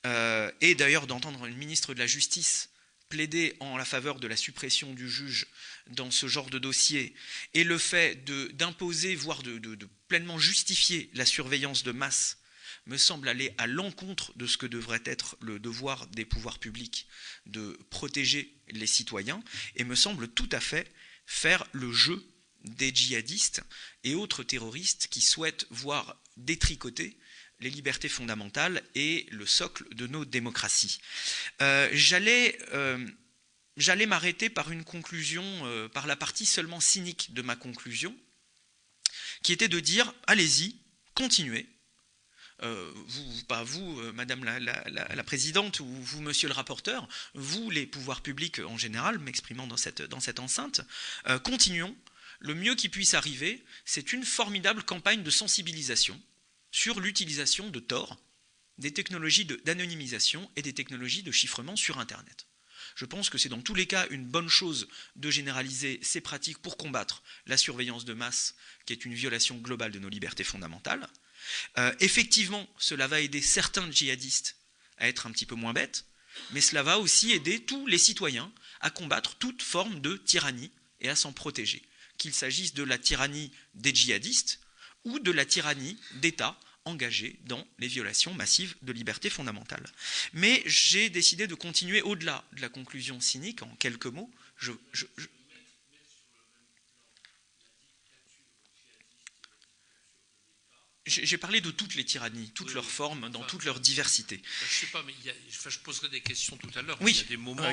et d'ailleurs d'entendre une ministre de la Justice plaider en la faveur de la suppression du juge dans ce genre de dossier et le fait d'imposer, voire de pleinement justifier la surveillance de masse me semble aller à l'encontre de ce que devrait être le devoir des pouvoirs publics de protéger les citoyens et me semble tout à fait faire le jeu des djihadistes et autres terroristes qui souhaitent voir détricoter les libertés fondamentales et le socle de nos démocraties. J'allais m'arrêter par une conclusion, par la partie seulement cynique de ma conclusion, qui était de dire « allez-y, continuez ». Pas vous, Madame la Présidente, ou vous, Monsieur le rapporteur, vous, les pouvoirs publics en général, m'exprimant dans cette enceinte, continuons. Le mieux qui puisse arriver, c'est une formidable campagne de sensibilisation sur l'utilisation de Tor, des technologies d'anonymisation et des technologies de chiffrement sur Internet. Je pense que c'est dans tous les cas une bonne chose de généraliser ces pratiques pour combattre la surveillance de masse, qui est une violation globale de nos libertés fondamentales. Effectivement, cela va aider certains djihadistes à être un petit peu moins bêtes, mais cela va aussi aider tous les citoyens à combattre toute forme de tyrannie et à s'en protéger, qu'il s'agisse de la tyrannie des djihadistes ou de la tyrannie d'États engagés dans les violations massives de libertés fondamentales. Mais j'ai décidé de continuer au-delà de la conclusion cynique, en quelques mots. J'ai parlé de toutes les tyrannies, toutes leurs formes, dans toute leur diversité. Je ne sais pas, mais je poserai des questions tout à l'heure. Oui, il y a des moments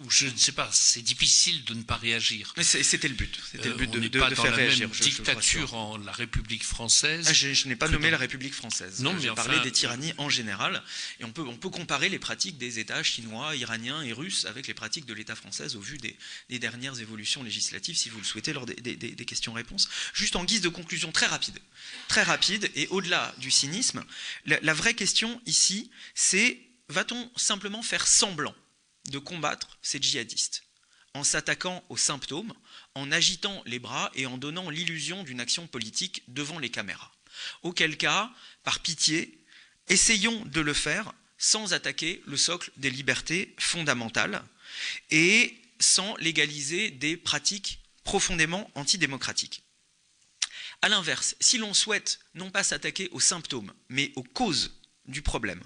où je ne sais pas, c'est difficile de ne pas réagir. Mais c'était le but. C'était le but on n'est de pas dans faire la réagir. Même dictature en la République française. Je n'ai pas nommé la République française. Non, mais j'ai parlé des tyrannies en général. Et on peut comparer les pratiques des États chinois, iraniens et russes avec les pratiques de l'État français au vu des dernières évolutions législatives, si vous le souhaitez, lors des questions-réponses. Juste en guise de conclusion très rapide et au-delà du cynisme, la vraie question ici, c'est va-t-on simplement faire semblant de combattre ces djihadistes en s'attaquant aux symptômes, en agitant les bras et en donnant l'illusion d'une action politique devant les caméras? Auquel cas, par pitié, essayons de le faire sans attaquer le socle des libertés fondamentales et sans légaliser des pratiques profondément antidémocratiques. A l'inverse, si l'on souhaite non pas s'attaquer aux symptômes, mais aux causes du problème,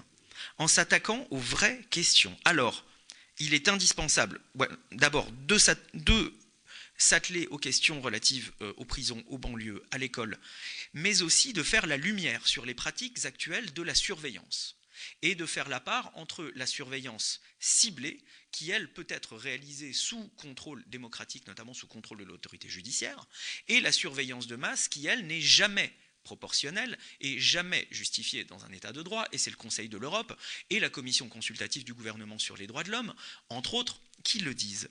en s'attaquant aux vraies questions, alors il est indispensable, d'abord, de s'atteler aux questions relatives aux prisons, aux banlieues, à l'école, mais aussi de faire la lumière sur les pratiques actuelles de la surveillance et de faire la part entre la surveillance ciblée, qui, elle, peut être réalisée sous contrôle démocratique, notamment sous contrôle de l'autorité judiciaire, et la surveillance de masse, qui, elle, n'est jamais proportionnelle et jamais justifiée dans un état de droit, et c'est le Conseil de l'Europe et la Commission consultative du gouvernement sur les droits de l'homme, entre autres, qui le disent.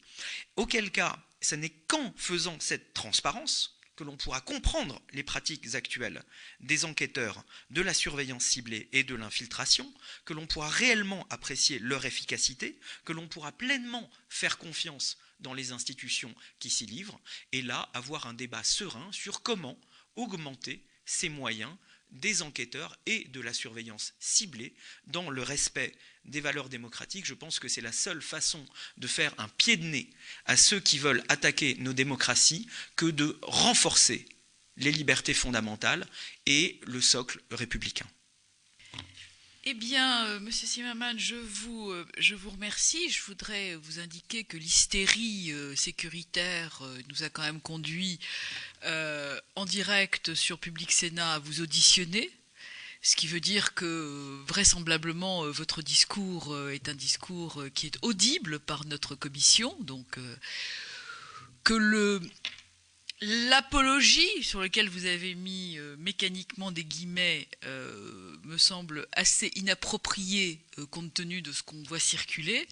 Auquel cas, ce n'est qu'en faisant cette transparence que l'on pourra comprendre les pratiques actuelles des enquêteurs, de la surveillance ciblée et de l'infiltration, que l'on pourra réellement apprécier leur efficacité, que l'on pourra pleinement faire confiance dans les institutions qui s'y livrent, et là avoir un débat serein sur comment augmenter ces moyens des enquêteurs et de la surveillance ciblée dans le respect des valeurs démocratiques. Je pense que c'est la seule façon de faire un pied de nez à ceux qui veulent attaquer nos démocraties que de renforcer les libertés fondamentales et le socle républicain. Eh bien, Monsieur Zimmermann, je vous remercie. Je voudrais vous indiquer que l'hystérie sécuritaire nous a quand même conduit en direct sur Public Sénat à vous auditionner, ce qui veut dire que vraisemblablement votre discours est un discours qui est audible par notre commission, donc que l'apologie sur laquelle vous avez mis mécaniquement des guillemets me semble assez inappropriée compte tenu de ce qu'on voit circuler,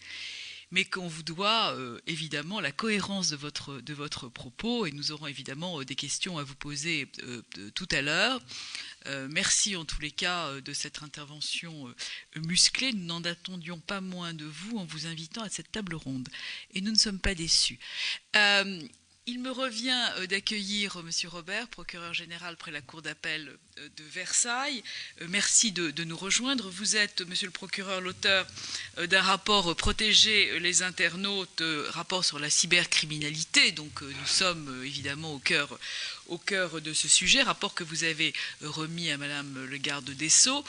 mais qu'on vous doit évidemment la cohérence de votre propos, et nous aurons évidemment des questions à vous poser tout à l'heure. Merci en tous les cas de cette intervention musclée. Nous n'en attendions pas moins de vous en vous invitant à cette table ronde, et nous ne sommes pas déçus. Il me revient d'accueillir M. Robert, procureur général près la Cour d'appel de Versailles. Merci de nous rejoindre. Vous êtes, Monsieur le procureur, l'auteur d'un rapport Protéger les internautes, rapport sur la cybercriminalité. Donc nous sommes évidemment au cœur de ce sujet, rapport que vous avez remis à Madame le garde des Sceaux.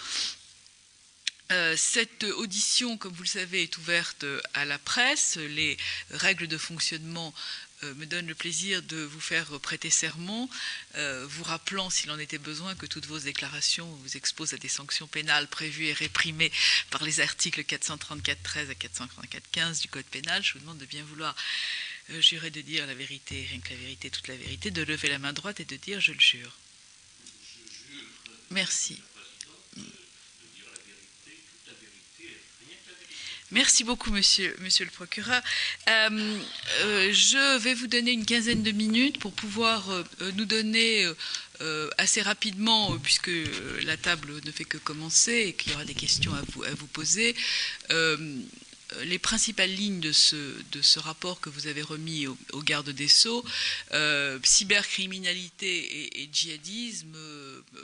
Cette audition, comme vous le savez, est ouverte à la presse. Les règles de fonctionnement me donne le plaisir de vous faire prêter serment, vous rappelant, s'il en était besoin, que toutes vos déclarations vous exposent à des sanctions pénales prévues et réprimées par les articles 434-13 à 434-15 du Code pénal. Je vous demande de bien vouloir jurer de dire la vérité, rien que la vérité, toute la vérité, de lever la main droite et de dire « je le jure ». Merci. Merci beaucoup, monsieur le procureur. Je vais vous donner une quinzaine de minutes pour pouvoir nous donner assez rapidement, puisque la table ne fait que commencer et qu'il y aura des questions à vous poser, les principales lignes de ce rapport que vous avez remis au garde des Sceaux. Cybercriminalité et djihadisme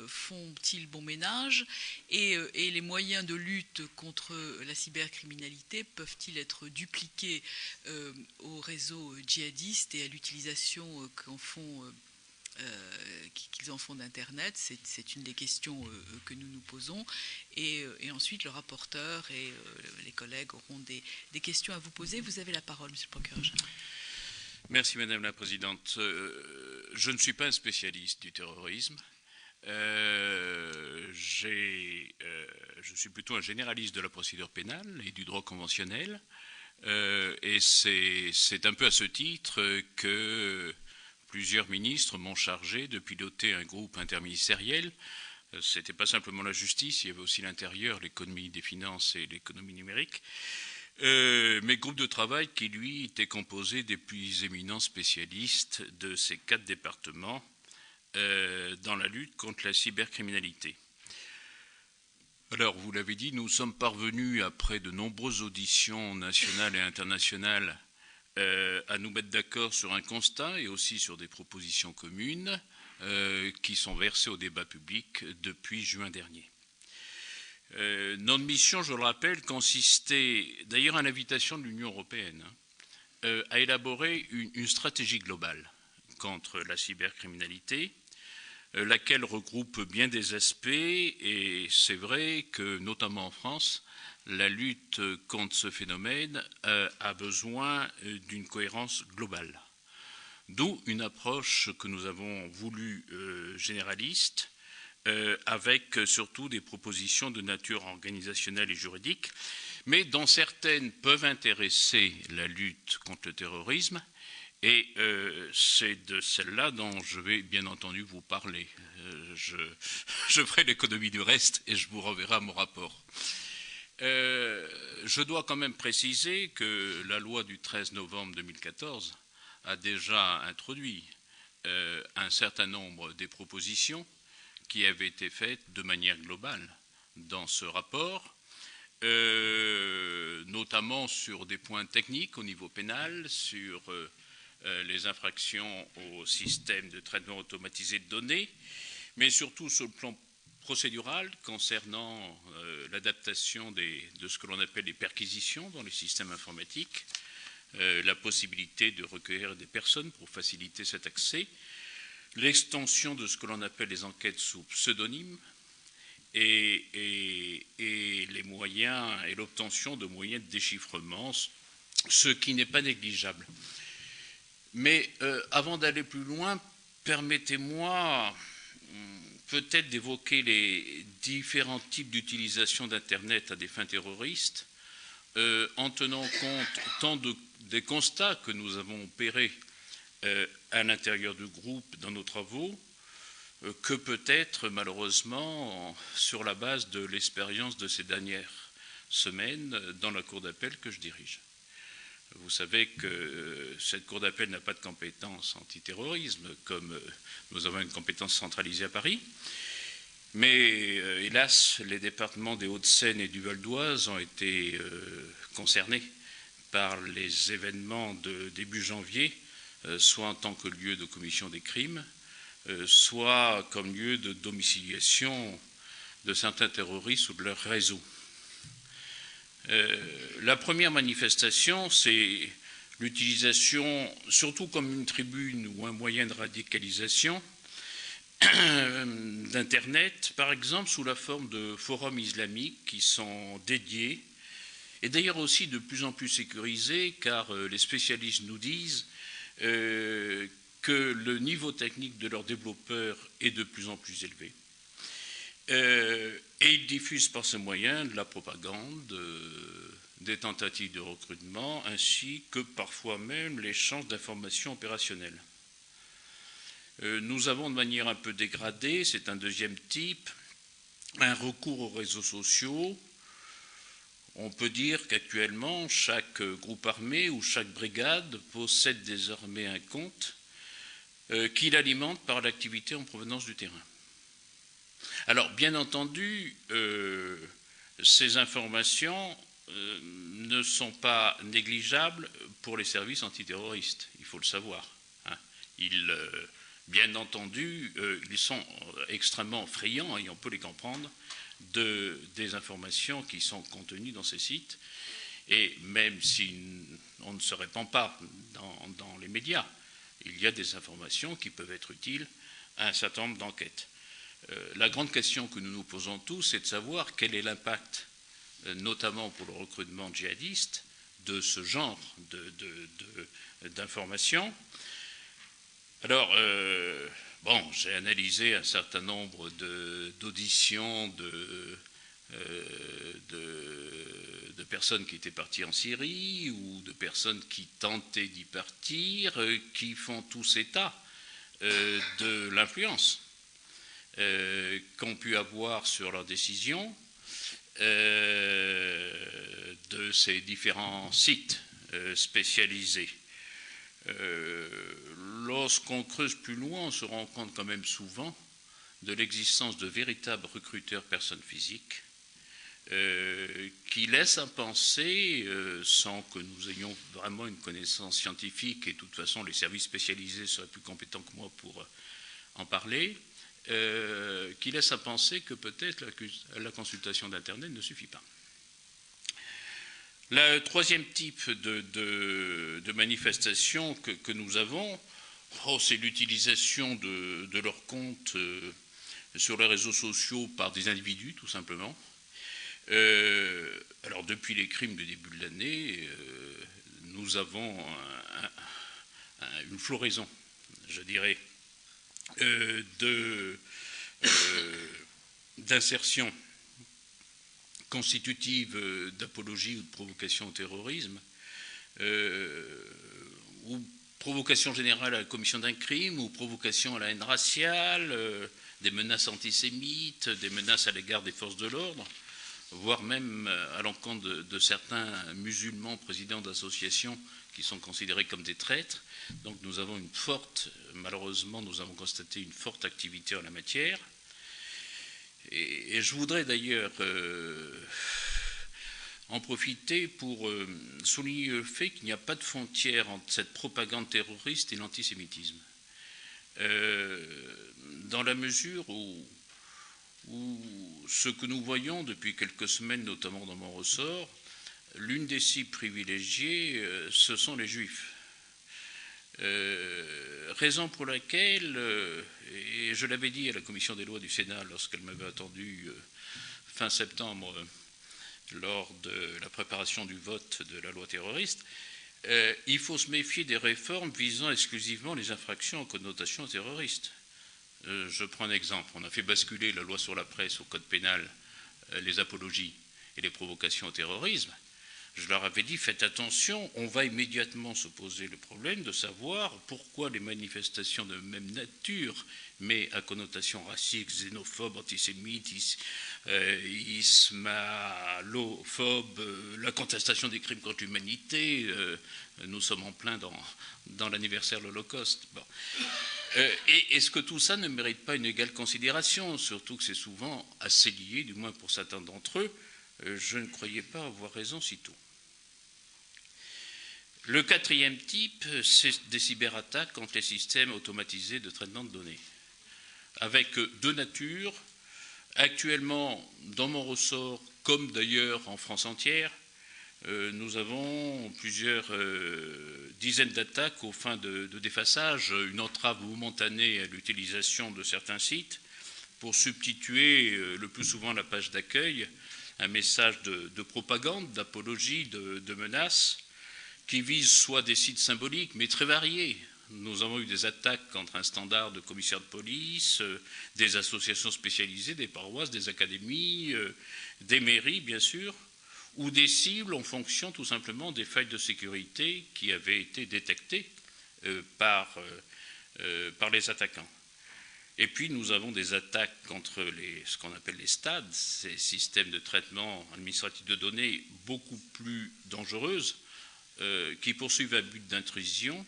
font-ils bon ménage, et les moyens de lutte contre la cybercriminalité peuvent-ils être dupliqués au réseau djihadiste et à l'utilisation qu'ils en font d'Internet? C'est une des questions que nous nous posons. Et ensuite, le rapporteur et les collègues auront des questions à vous poser. Vous avez la parole, monsieur le procureur général. Merci, Madame la Présidente. Je ne suis pas un spécialiste du terrorisme. Je suis plutôt un généraliste de la procédure pénale et du droit conventionnel. Et c'est un peu à ce titre que plusieurs ministres m'ont chargé de piloter un groupe interministériel. Ce n'était pas simplement la justice, il y avait aussi l'intérieur, l'économie des finances et l'économie numérique. Mais groupe de travail qui, lui, était composé des plus éminents spécialistes de ces 4 départements dans la lutte contre la cybercriminalité. Alors, vous l'avez dit, nous sommes parvenus, après de nombreuses auditions nationales et internationales, à nous mettre d'accord sur un constat et aussi sur des propositions communes qui sont versées au débat public depuis juin dernier. Notre mission, je le rappelle, consistait, d'ailleurs à l'invitation de l'Union européenne, à élaborer une stratégie globale contre la cybercriminalité, laquelle regroupe bien des aspects, et c'est vrai que, notamment en France, la lutte contre ce phénomène a besoin d'une cohérence globale. D'où une approche que nous avons voulu généraliste, avec surtout des propositions de nature organisationnelle et juridique, mais dont certaines peuvent intéresser la lutte contre le terrorisme, et c'est de celle-là dont je vais bien entendu vous parler. Je ferai l'économie du reste et je vous renverrai mon rapport. Je dois quand même préciser que la loi du 13 novembre 2014 a déjà introduit un certain nombre des propositions qui avaient été faites de manière globale dans ce rapport, notamment sur des points techniques au niveau pénal, sur les infractions au système de traitement automatisé de données, mais surtout sur le plan procédural concernant l'adaptation de ce que l'on appelle les perquisitions dans les systèmes informatiques, la possibilité de recueillir des personnes pour faciliter cet accès, l'extension de ce que l'on appelle les enquêtes sous pseudonyme et les moyens et l'obtention de moyens de déchiffrement, ce qui n'est pas négligeable. Mais avant d'aller plus loin, permettez-moi peut-être d'évoquer les différents types d'utilisation d'Internet à des fins terroristes, en tenant compte tant des constats que nous avons opérés à l'intérieur du groupe dans nos travaux, que peut-être malheureusement sur la base de l'expérience de ces dernières semaines dans la cour d'appel que je dirige. Vous savez que cette cour d'appel n'a pas de compétence antiterrorisme, comme nous avons une compétence centralisée à Paris. Mais hélas, les départements des Hauts-de-Seine et du Val d'Oise ont été concernés par les événements de début janvier, soit en tant que lieu de commission des crimes, soit comme lieu de domiciliation de certains terroristes ou de leur réseau. La première manifestation, c'est l'utilisation, surtout comme une tribune ou un moyen de radicalisation, d'Internet, par exemple, sous la forme de forums islamiques qui sont dédiés, et d'ailleurs aussi de plus en plus sécurisés, car les spécialistes nous disent que le niveau technique de leurs développeurs est de plus en plus élevé. Et ils diffusent par ce moyen de la propagande, des tentatives de recrutement, ainsi que parfois même l'échange d'informations opérationnelles. Nous avons de manière un peu dégradée, c'est un deuxième type, un recours aux réseaux sociaux. On peut dire qu'actuellement, chaque groupe armé ou chaque brigade possède désormais un compte qu'il alimente par l'activité en provenance du terrain. Alors, bien entendu, ces informations ne sont pas négligeables pour les services antiterroristes, il faut le savoir. Hein. Bien entendu, ils sont extrêmement friands, et on peut les comprendre, des informations qui sont contenues dans ces sites, et même si on ne se répand pas dans les médias, il y a des informations qui peuvent être utiles à un certain nombre d'enquêtes. La grande question que nous nous posons tous, c'est de savoir quel est l'impact, notamment pour le recrutement djihadiste, de ce genre d'informations. Alors, j'ai analysé un certain nombre d'auditions de personnes qui étaient parties en Syrie ou de personnes qui tentaient d'y partir, qui font tous état de l'influence qu'ont pu avoir sur leurs décisions de ces différents sites spécialisés. Lorsqu'on creuse plus loin, on se rend compte quand même souvent de l'existence de véritables recruteurs personnes physiques qui laissent à penser, sans que nous ayons vraiment une connaissance scientifique, et de toute façon les services spécialisés seraient plus compétents que moi pour en parler, qui laissent à penser que peut-être la consultation d'Internet ne suffit pas. Le troisième type de manifestation que nous avons, c'est l'utilisation de leurs comptes sur les réseaux sociaux par des individus, tout simplement. Alors, depuis les crimes du début de l'année, nous avons une floraison, je dirais, d'insertion constitutive d'apologie ou de provocation au terrorisme, ou provocation générale à la commission d'un crime, ou provocation à la haine raciale, des menaces antisémites, des menaces à l'égard des forces de l'ordre, voire même à l'encontre de certains musulmans présidents d'associations qui sont considérés comme des traîtres. Donc nous avons malheureusement, nous avons constaté une forte activité en la matière. Et je voudrais d'ailleurs en profiter pour souligner le fait qu'il n'y a pas de frontière entre cette propagande terroriste et l'antisémitisme. Dans la mesure où ce que nous voyons depuis quelques semaines, notamment dans mon ressort, l'une des cibles privilégiées, ce sont les Juifs. Raison pour laquelle, et je l'avais dit à la commission des lois du Sénat lorsqu'elle m'avait attendu fin septembre lors de la préparation du vote de la loi terroriste, il faut se méfier des réformes visant exclusivement les infractions en connotation terroriste. Je prends un exemple. On a fait basculer la loi sur la presse au code pénal, les apologies et les provocations au terrorisme. Je leur avais dit, faites attention, on va immédiatement se poser le problème de savoir pourquoi les manifestations de même nature, mais à connotation raciste, xénophobe, antisémite, islamophobe, la contestation des crimes contre l'humanité, nous sommes en plein dans l'anniversaire de l'Holocauste. Bon. Est-ce que tout ça ne mérite pas une égale considération, surtout que c'est souvent assez lié, du moins pour certains d'entre eux. Je ne croyais pas avoir raison si tôt. Le quatrième type, c'est des cyberattaques contre les systèmes automatisés de traitement de données, avec deux natures. Actuellement, dans mon ressort, comme d'ailleurs en France entière, nous avons plusieurs dizaines d'attaques aux fins de défaçage, une entrave momentanée à l'utilisation de certains sites pour substituer le plus souvent à la page d'accueil un message de propagande, d'apologie, de menaces, qui vise soit des sites symboliques, mais très variés. Nous avons eu des attaques contre un standard de commissaire de police, des associations spécialisées, des paroisses, des académies, des mairies, bien sûr, ou des cibles en fonction tout simplement des failles de sécurité qui avaient été détectées par les attaquants. Et puis nous avons des attaques contre ce qu'on appelle les STAD, ces systèmes de traitement administratif de données beaucoup plus dangereuses, qui poursuivent un but d'intrusion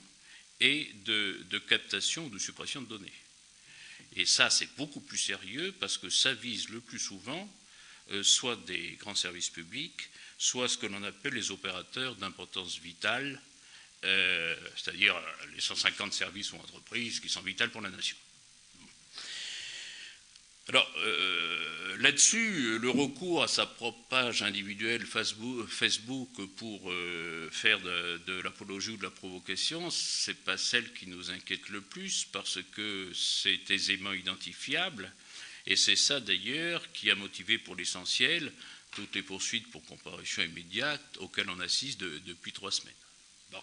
et de captation ou de suppression de données. Et ça, c'est beaucoup plus sérieux parce que ça vise le plus souvent soit des grands services publics, soit ce que l'on appelle les opérateurs d'importance vitale, c'est-à-dire les 150 services ou entreprises qui sont vitales pour la nation. Alors, là-dessus, le recours à sa propre page individuelle Facebook pour faire de l'apologie ou de la provocation, c'est pas celle qui nous inquiète le plus, parce que c'est aisément identifiable, et c'est ça d'ailleurs qui a motivé pour l'essentiel toutes les poursuites pour comparution immédiate auxquelles on assiste depuis 3 semaines. Bon.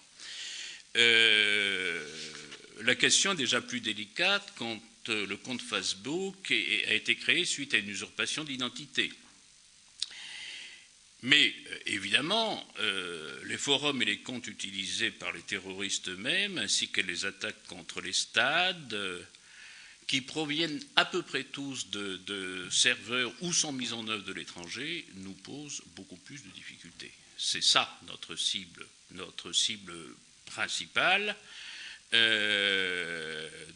La question est déjà plus délicate quand le compte Facebook a été créé suite à une usurpation d'identité. Mais évidemment, les forums et les comptes utilisés par les terroristes eux-mêmes, ainsi que les attaques contre les stades, qui proviennent à peu près tous de serveurs où sont mis en œuvre de l'étranger, nous posent beaucoup plus de difficultés. C'est ça notre cible principale.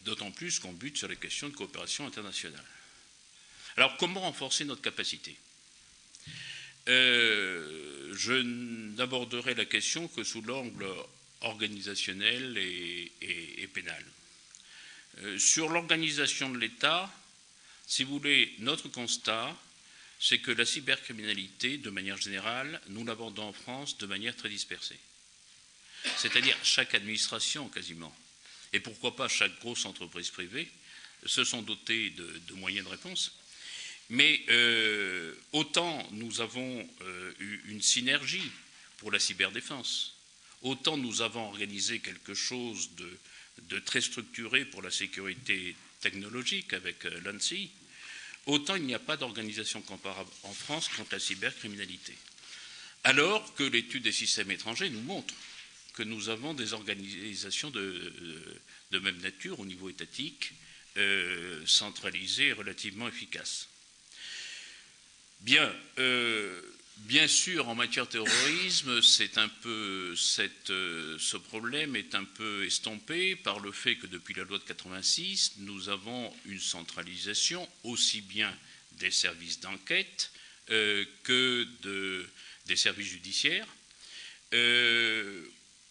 D'autant plus qu'on bute sur les questions de coopération internationale. Alors, comment renforcer notre capacité ? Je n'aborderai la question que sous l'angle organisationnel et pénal. Sur l'organisation de l'État, si vous voulez, notre constat, c'est que la cybercriminalité, de manière générale, nous l'abordons en France de manière très dispersée. C'est-à-dire chaque administration quasiment, et pourquoi pas chaque grosse entreprise privée, se sont dotés de moyens de réponse. Mais autant nous avons eu une synergie pour la cyberdéfense, autant nous avons organisé quelque chose de très structuré pour la sécurité technologique avec l'ANSSI, autant il n'y a pas d'organisation comparable en France quant à la cybercriminalité. Alors que l'étude des systèmes étrangers nous montre que nous avons des organisations de même nature au niveau étatique, centralisées et relativement efficaces. Bien sûr, en matière de terrorisme, ce problème est un peu estompé par le fait que depuis la loi de 86, nous avons une centralisation aussi bien des services d'enquête que des services judiciaires.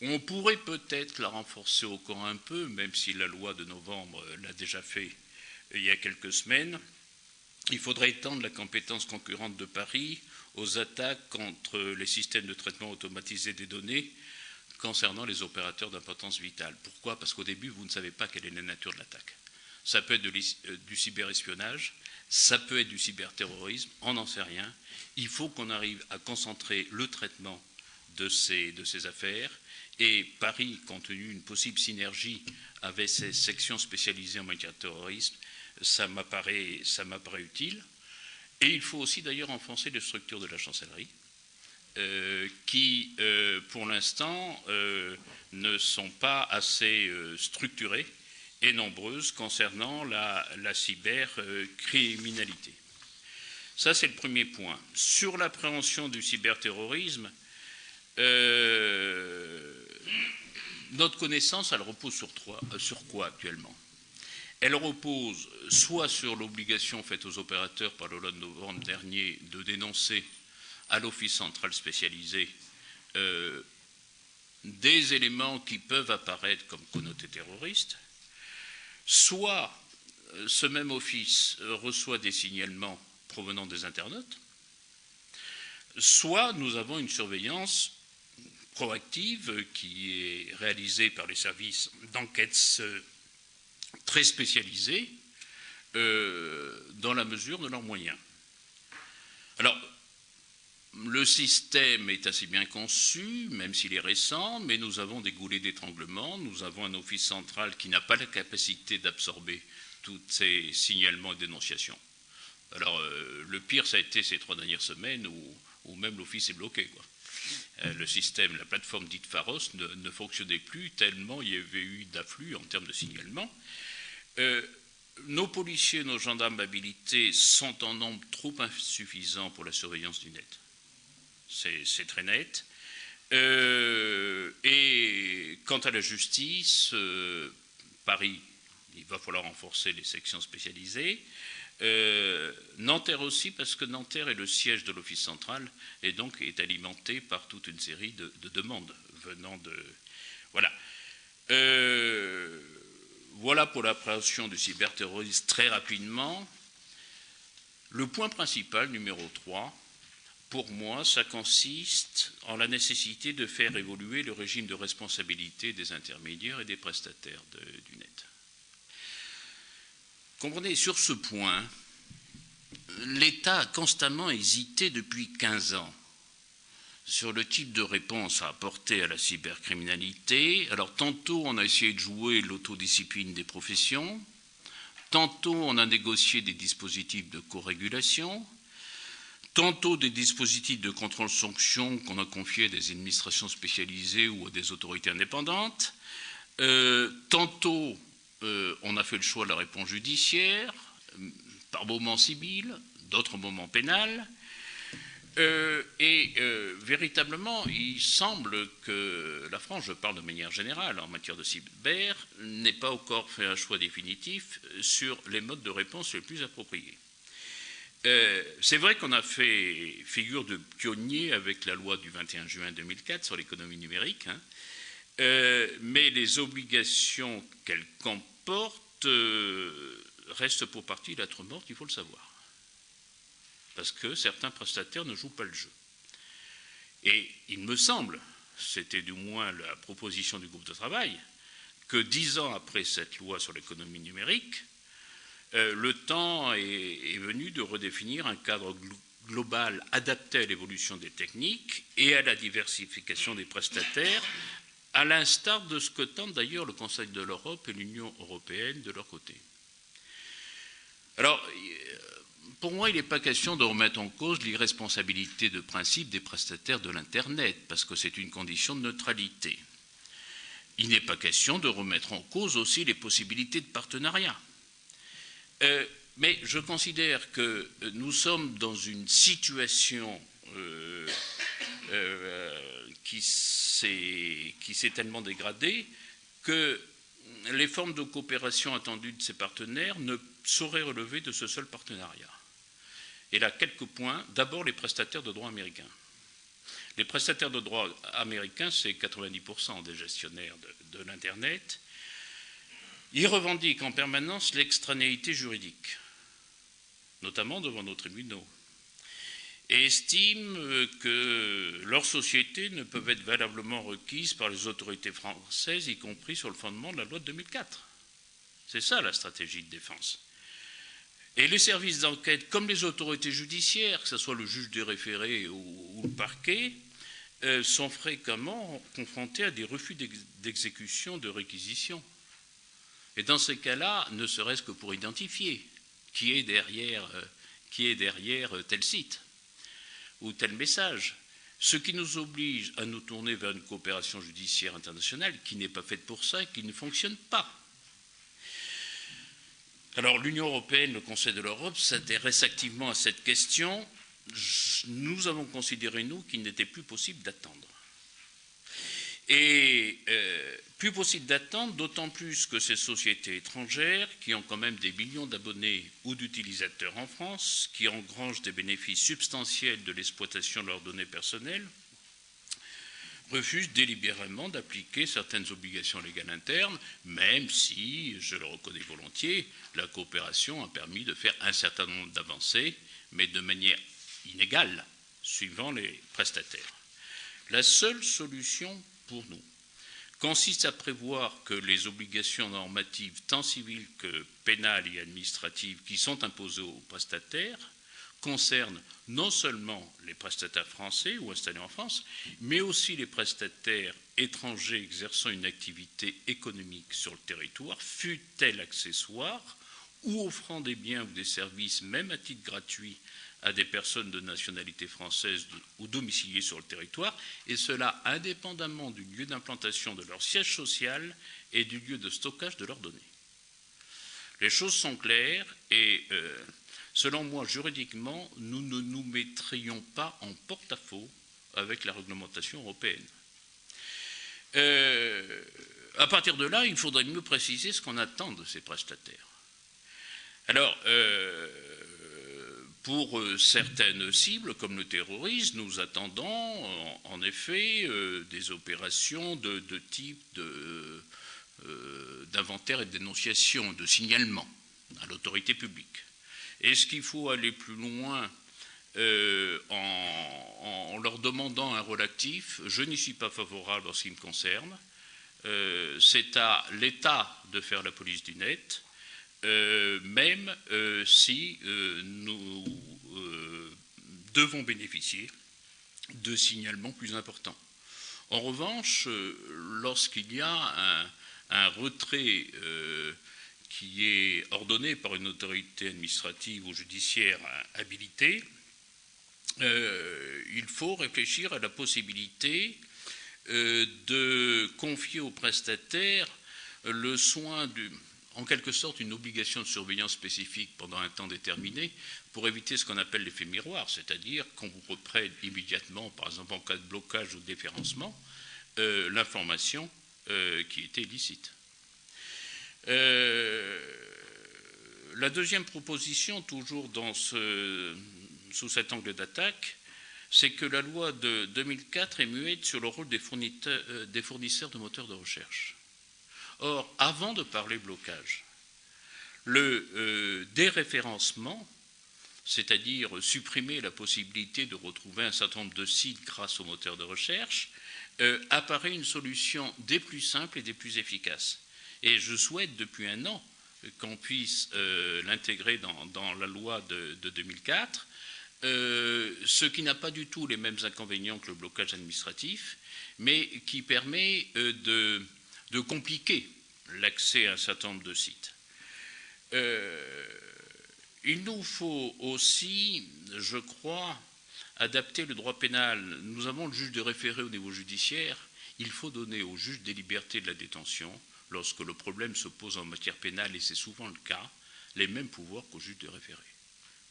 On pourrait peut-être la renforcer encore un peu, même si la loi de novembre l'a déjà fait il y a quelques semaines. Il faudrait étendre la compétence concurrente de Paris aux attaques contre les systèmes de traitement automatisé des données concernant les opérateurs d'importance vitale. Pourquoi ? Parce qu'au début, vous ne savez pas quelle est la nature de l'attaque. Ça peut être du cyberespionnage, ça peut être du cyberterrorisme, on n'en sait rien. Il faut qu'on arrive à concentrer le traitement de ces affaires. Et Paris, compte tenu d'une possible synergie avec ces sections spécialisées en matière de terrorisme, ça m'apparaît utile. Et il faut aussi d'ailleurs renforcer les structures de la chancellerie, qui, pour l'instant, ne sont pas assez structurées et nombreuses concernant la cybercriminalité. Ça, c'est le premier point. Sur la prévention du cyberterrorisme, notre connaissance, elle repose sur quoi actuellement ? Elle repose soit sur l'obligation faite aux opérateurs par la loi de novembre dernier de dénoncer à l'Office central spécialisé des éléments qui peuvent apparaître comme connotés terroristes, soit ce même office reçoit des signalements provenant des internautes, soit nous avons une surveillance proactive qui est réalisée par les services d'enquête très spécialisés dans la mesure de leurs moyens. Alors, le système est assez bien conçu, même s'il est récent, mais nous avons des goulets d'étranglement, nous avons un office central qui n'a pas la capacité d'absorber tous ces signalements et dénonciations. Alors, le pire, ça a été ces 3 dernières semaines où même l'office est bloqué, quoi. Le système, la plateforme dite Pharos ne fonctionnait plus tellement il y avait eu d'afflux en termes de signalement. Nos policiers, nos gendarmes habilités sont en nombre trop insuffisant pour la surveillance du net. C'est très net. Et quant à la justice, Paris il va falloir renforcer les sections spécialisées. Nanterre aussi, parce que Nanterre est le siège de l'Office central et donc est alimenté par toute une série de demandes venant de... Voilà. Voilà pour l'appréhension du cyberterrorisme très rapidement. Le point principal, numéro 3, pour moi, ça consiste en la nécessité de faire évoluer le régime de responsabilité des intermédiaires et des prestataires du net. Comprenez, sur ce point, l'État a constamment hésité depuis 15 ans sur le type de réponse à apporter à la cybercriminalité. Alors, tantôt, on a essayé de jouer l'autodiscipline des professions, tantôt, on a négocié des dispositifs de co-régulation, tantôt des dispositifs de contrôle-sanction qu'on a confiés à des administrations spécialisées ou à des autorités indépendantes, tantôt, on a fait le choix de la réponse judiciaire, par moments civil, d'autres moments pénal. Véritablement, il semble que la France, je parle de manière générale en matière de cyber, n'ait pas encore fait un choix définitif sur les modes de réponse les plus appropriés. C'est vrai qu'on a fait figure de pionnier avec la loi du 21 juin 2004 sur l'économie numérique, hein, mais les obligations qu'elle comporte restent pour partie lettre morte, il faut le savoir. Parce que certains prestataires ne jouent pas le jeu. Et il me semble, c'était du moins la proposition du groupe de travail, que 10 ans après cette loi sur l'économie numérique, le temps est venu de redéfinir un cadre global adapté à l'évolution des techniques et à la diversification des prestataires, à l'instar de ce que tentent d'ailleurs le Conseil de l'Europe et l'Union européenne de leur côté. Alors, pour moi, il n'est pas question de remettre en cause l'irresponsabilité de principe des prestataires de l'Internet, parce que c'est une condition de neutralité. Il n'est pas question de remettre en cause aussi les possibilités de partenariat. Mais je considère que nous sommes dans une situation qui s'est tellement dégradée que les formes de coopération attendues de ces partenaires ne sauraient relever de ce seul partenariat. Et là, quelques points. D'abord, les prestataires de droit américains. Les prestataires de droit américains, c'est 90% des gestionnaires de l'Internet. Ils revendiquent en permanence l'extranéité juridique, notamment devant nos tribunaux, et estiment que leurs sociétés ne peuvent être valablement requises par les autorités françaises, y compris sur le fondement de la loi de 2004. C'est ça la stratégie de défense. Et les services d'enquête, comme les autorités judiciaires, que ce soit le juge des référés ou le parquet, sont fréquemment confrontés à des refus d'exécution de réquisition. Et dans ces cas-là, ne serait-ce que pour identifier qui est derrière tel site ou tel message, ce qui nous oblige à nous tourner vers une coopération judiciaire internationale qui n'est pas faite pour ça et qui ne fonctionne pas. Alors l'Union européenne, le Conseil de l'Europe s'intéresse activement à cette question. Nous avons considéré, nous, qu'il n'était plus possible d'attendre. Et plus possible d'attendre, d'autant plus que ces sociétés étrangères, qui ont quand même des millions d'abonnés ou d'utilisateurs en France, qui engrangent des bénéfices substantiels de l'exploitation de leurs données personnelles, refusent délibérément d'appliquer certaines obligations légales internes, même si, je le reconnais volontiers, la coopération a permis de faire un certain nombre d'avancées, mais de manière inégale, suivant les prestataires. La seule solution pour nous consiste à prévoir que les obligations normatives, tant civiles que pénales et administratives, qui sont imposées aux prestataires, concernent non seulement les prestataires français ou installés en France, mais aussi les prestataires étrangers exerçant une activité économique sur le territoire, fût-elle accessoire, ou offrant des biens ou des services, même à titre gratuit, à des personnes de nationalité française ou domiciliées sur le territoire, et cela indépendamment du lieu d'implantation de leur siège social et du lieu de stockage de leurs données. Les choses sont claires et, selon moi, juridiquement, nous ne nous mettrions pas en porte-à-faux avec la réglementation européenne. à partir de là, il faudrait mieux préciser ce qu'on attend de ces prestataires. Alors, pour certaines cibles, comme le terrorisme, nous attendons en effet des opérations de type d'inventaire et de dénonciation, de signalement à l'autorité publique. Est-ce qu'il faut aller plus loin en leur demandant un rôle actif? Je n'y suis pas favorable en ce qui me concerne. C'est à l'État de faire la police du net, même si nous devons bénéficier de signalements plus importants. En revanche, lorsqu'il y a un retrait qui est ordonné par une autorité administrative ou judiciaire habilitée, il faut réfléchir à la possibilité de confier au prestataire le soin en quelque sorte une obligation de surveillance spécifique pendant un temps déterminé pour éviter ce qu'on appelle l'effet miroir, c'est-à-dire qu'on vous reprenne immédiatement, par exemple en cas de blocage ou de déréférencement, l'information qui était illicite. La deuxième proposition, toujours sous cet angle d'attaque, c'est que la loi de 2004 est muette sur le rôle des fournisseurs de moteurs de recherche. Or, avant de parler blocage, le déréférencement, c'est-à-dire supprimer la possibilité de retrouver un certain nombre de sites grâce aux moteurs de recherche, apparaît une solution des plus simples et des plus efficaces. Et je souhaite depuis un an qu'on puisse l'intégrer dans la loi de 2004, ce qui n'a pas du tout les mêmes inconvénients que le blocage administratif, mais qui permet de compliquer l'accès à un certain nombre de sites. Il nous faut aussi, je crois, adapter le droit pénal. Nous avons le juge de référé au niveau judiciaire. Il faut donner au juge des libertés de la détention, lorsque le problème se pose en matière pénale, et c'est souvent le cas, les mêmes pouvoirs qu'au juge de référé.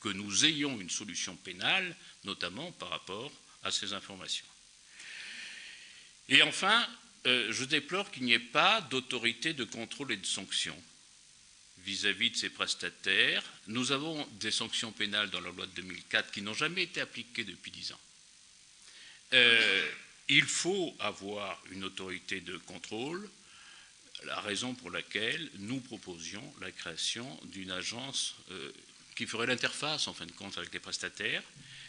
Que nous ayons une solution pénale, notamment par rapport à ces informations. Et enfin, je déplore qu'il n'y ait pas d'autorité de contrôle et de sanction vis-à-vis de ces prestataires. Nous avons des sanctions pénales dans la loi de 2004 qui n'ont jamais été appliquées depuis 10 ans. Il faut avoir une autorité de contrôle, la raison pour laquelle nous proposions la création d'une agence qui ferait l'interface, en fin de compte, avec les prestataires,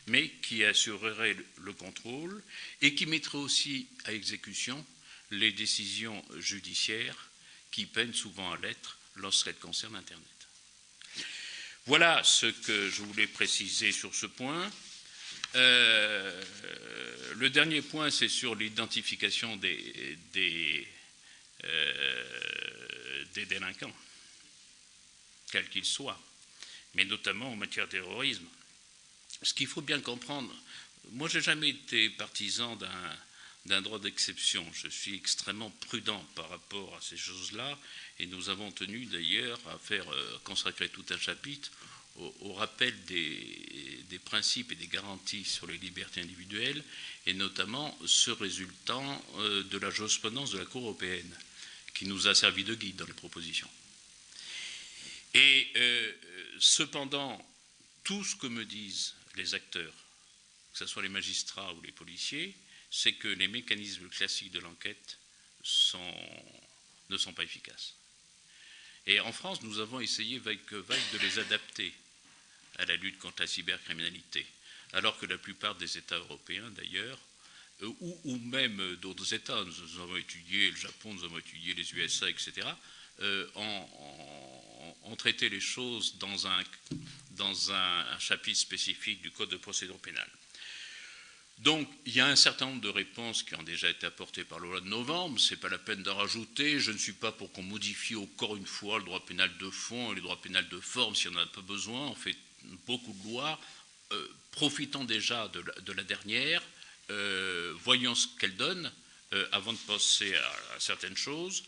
mais qui assurerait le contrôle et qui mettrait aussi à exécution les décisions judiciaires qui peinent souvent à l'être lorsqu'elles concernent Internet. Voilà ce que je voulais préciser sur ce point. Le dernier point, c'est sur l'identification des délinquants, quels qu'ils soient, mais notamment en matière de terrorisme. Ce qu'il faut bien comprendre, moi je n'ai jamais été partisan d'un droit d'exception. Je suis extrêmement prudent par rapport à ces choses-là, et nous avons tenu d'ailleurs à faire consacrer tout un chapitre au rappel des principes et des garanties sur les libertés individuelles, et notamment ce résultant de la jurisprudence de la Cour européenne, qui nous a servi de guide dans les propositions. Et cependant, tout ce que me disent les acteurs, que ce soit les magistrats ou les policiers, c'est que les mécanismes classiques de l'enquête ne sont pas efficaces. Et en France, nous avons essayé vague que vague de les adapter à la lutte contre la cybercriminalité, alors que la plupart des États européens, d'ailleurs, ou même d'autres États, nous avons étudié le Japon, nous avons étudié les USA, etc., ont traité les choses dans un chapitre spécifique du Code de procédure pénale. Donc, il y a un certain nombre de réponses qui ont déjà été apportées par la loi de novembre. Ce n'est pas la peine d'en rajouter. Je ne suis pas pour qu'on modifie encore une fois le droit pénal de fond et le droit pénal de forme si on n'en a pas besoin. On fait beaucoup de lois. Profitons déjà de la dernière. Voyons ce qu'elle donne avant de passer à certaines choses.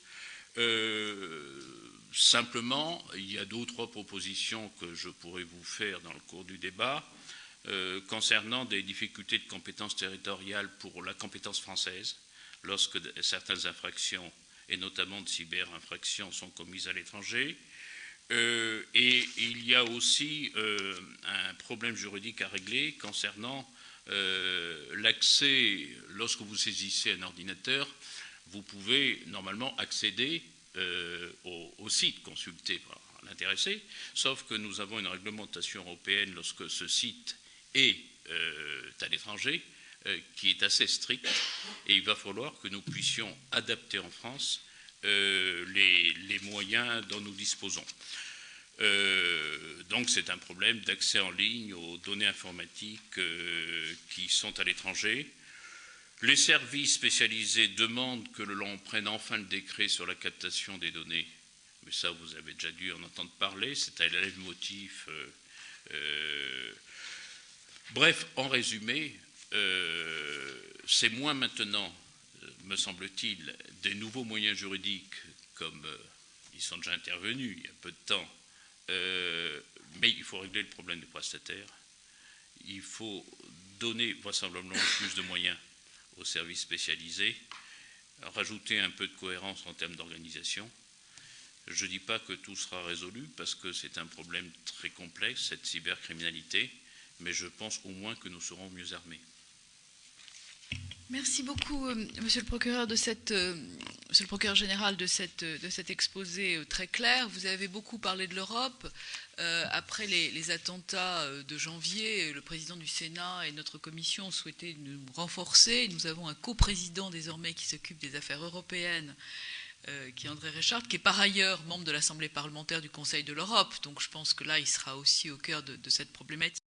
Simplement, il y a 2 ou 3 propositions que je pourrais vous faire dans le cours du débat. Concernant des difficultés de compétences territoriales pour la compétence française, lorsque certaines infractions et notamment de cyberinfractions, sont commises à l'étranger. Et il y a aussi un problème juridique à régler concernant l'accès. Lorsque vous saisissez un ordinateur, vous pouvez normalement accéder au site consulté par l'intéressé, sauf que nous avons une réglementation européenne lorsque ce site est à l'étranger, qui est assez stricte, et il va falloir que nous puissions adapter en France les moyens dont nous disposons. Donc c'est un problème d'accès en ligne aux données informatiques qui sont à l'étranger. Les services spécialisés demandent que l'on prenne enfin le décret sur la captation des données, mais ça vous avez déjà dû en entendre parler, c'est un leitmotiv. Bref, en résumé, c'est moins maintenant, me semble-t-il, des nouveaux moyens juridiques comme ils sont déjà intervenus il y a peu de temps, mais il faut régler le problème des prestataires, il faut donner vraisemblablement plus de moyens aux services spécialisés, rajouter un peu de cohérence en termes d'organisation. Je ne dis pas que tout sera résolu parce que c'est un problème très complexe, cette cybercriminalité, mais je pense au moins que nous serons mieux armés. Merci beaucoup, Monsieur le procureur, Monsieur le procureur général, de cet exposé très clair. Vous avez beaucoup parlé de l'Europe. Après les attentats de janvier, le président du Sénat et notre commission souhaitaient nous renforcer. Nous avons un coprésident désormais qui s'occupe des affaires européennes, qui est André Reichardt, qui est par ailleurs membre de l'Assemblée parlementaire du Conseil de l'Europe. Donc je pense que là, il sera aussi au cœur de cette problématique.